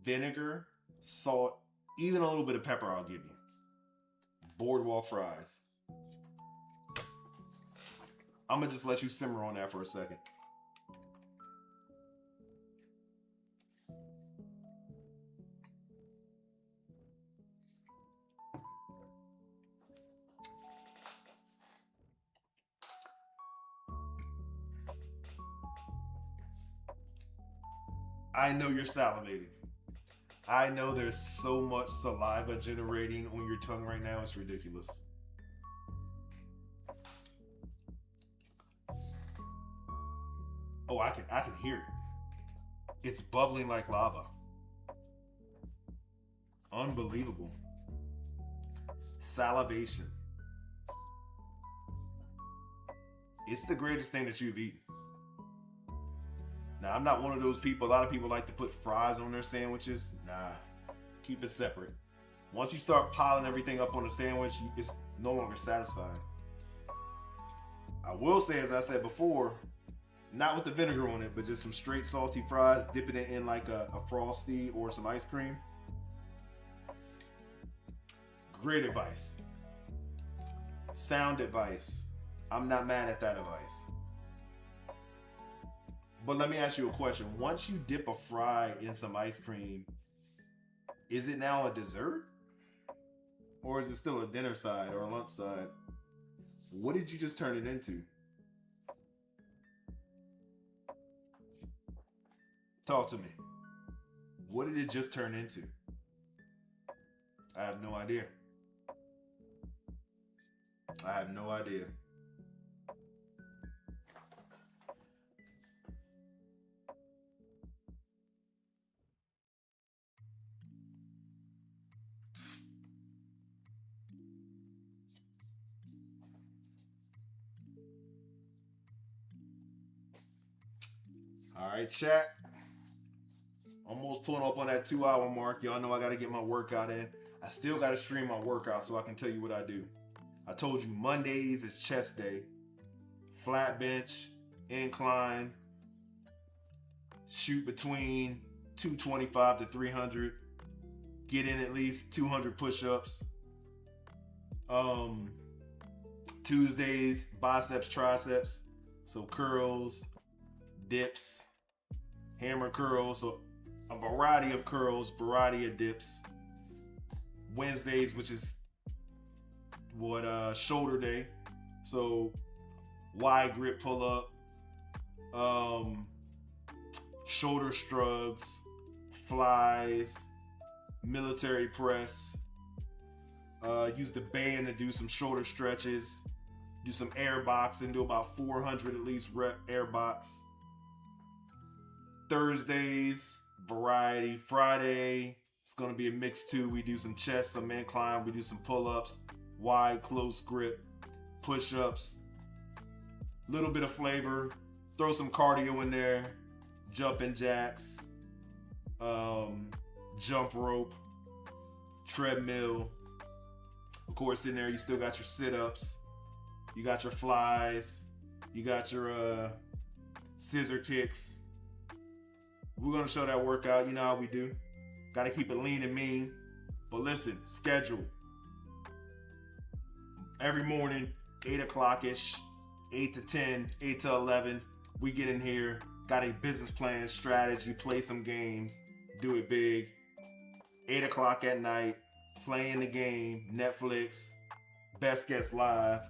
A: Vinegar, salt, even a little bit of pepper I'll give you. Boardwalk fries. I'm going to just let you simmer on that for a second. I know you're salivating. I know there's so much saliva generating on your tongue right now. It's ridiculous. Oh, I can hear it. It's bubbling like lava. Unbelievable. Salivation. It's the greatest thing that you've eaten. Now, I'm not one of those people. A lot of people like to put fries on their sandwiches. Nah, keep it separate. Once you start piling everything up on a sandwich, it's no longer satisfying. I will say, as I said before, not with the vinegar on it, but just some straight salty fries, dipping it in like a Frosty or some ice cream. Great advice. Sound advice. I'm not mad at that advice. But let me ask you a question. Once you dip a fry in some ice cream, is it now a dessert? Or is it still a dinner side or a lunch side? What did you just turn it into? Talk to me. What did it just turn into? I have no idea. I have no idea. All right, chat. Almost pulling up on that 2-hour mark. Y'all know I got to get my workout in. I still got to stream my workout so I can tell you what I do. I told you Mondays is chest day. Flat bench, incline, shoot between 225 to 300. Get in at least 200 push-ups. Tuesdays, biceps, triceps. So curls, dips, hammer curls. So a variety of curls, variety of dips. Wednesdays, which is shoulder day. So wide grip pull up, shoulder shrugs, flies, military press. Use the band to do some shoulder stretches. Do some air boxing. Do about 400 at least rep air box. Thursdays, variety. Friday, it's gonna be a mix too. We do some chest, some incline. We do some pull-ups, wide, close grip, push-ups. Little bit of flavor. Throw some cardio in there. Jumping jacks. Jump rope. Treadmill. Of course, in there you still got your sit-ups. You got your flies. You got your scissor kicks. We're gonna show that workout. You know how we do. Gotta keep it lean and mean. But listen, schedule. Every morning, 8 o'clock-ish, 8 to 10, 8 to 11, we get in here. Got a business plan, strategy, play some games, do it big. 8 o'clock at night, playing the game, Netflix, Best Gets Live,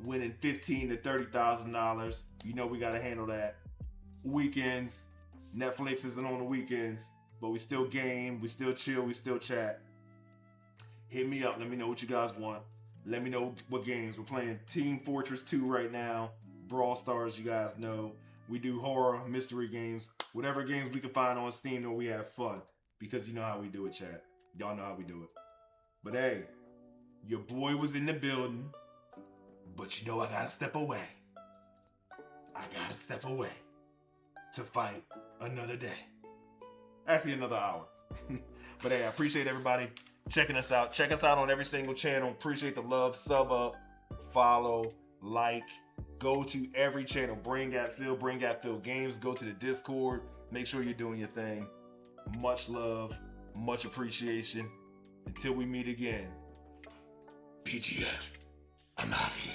A: winning $15,000 to $30,000. You know we gotta handle that. Weekends, Netflix isn't on the weekends, but we still game, we still chill, we still chat. Hit me up, let me know what you guys want. Let me know what games. We're playing Team Fortress 2 right now. Brawl Stars, you guys know. We do horror, mystery games. Whatever games we can find on Steam where we have fun. Because you know how we do it, chat. Y'all know how we do it. But hey, your boy was in the building. But you know I gotta step away. I gotta step away to fight another day. Actually, another hour. But hey, I appreciate everybody checking us out. Check us out on every single channel. Appreciate the love. Sub up, follow, like. Go to every channel. Bring at Phil Games. Go to the Discord. Make sure you're doing your thing. Much love, much appreciation. Until we meet again. PGF, I'm out of here.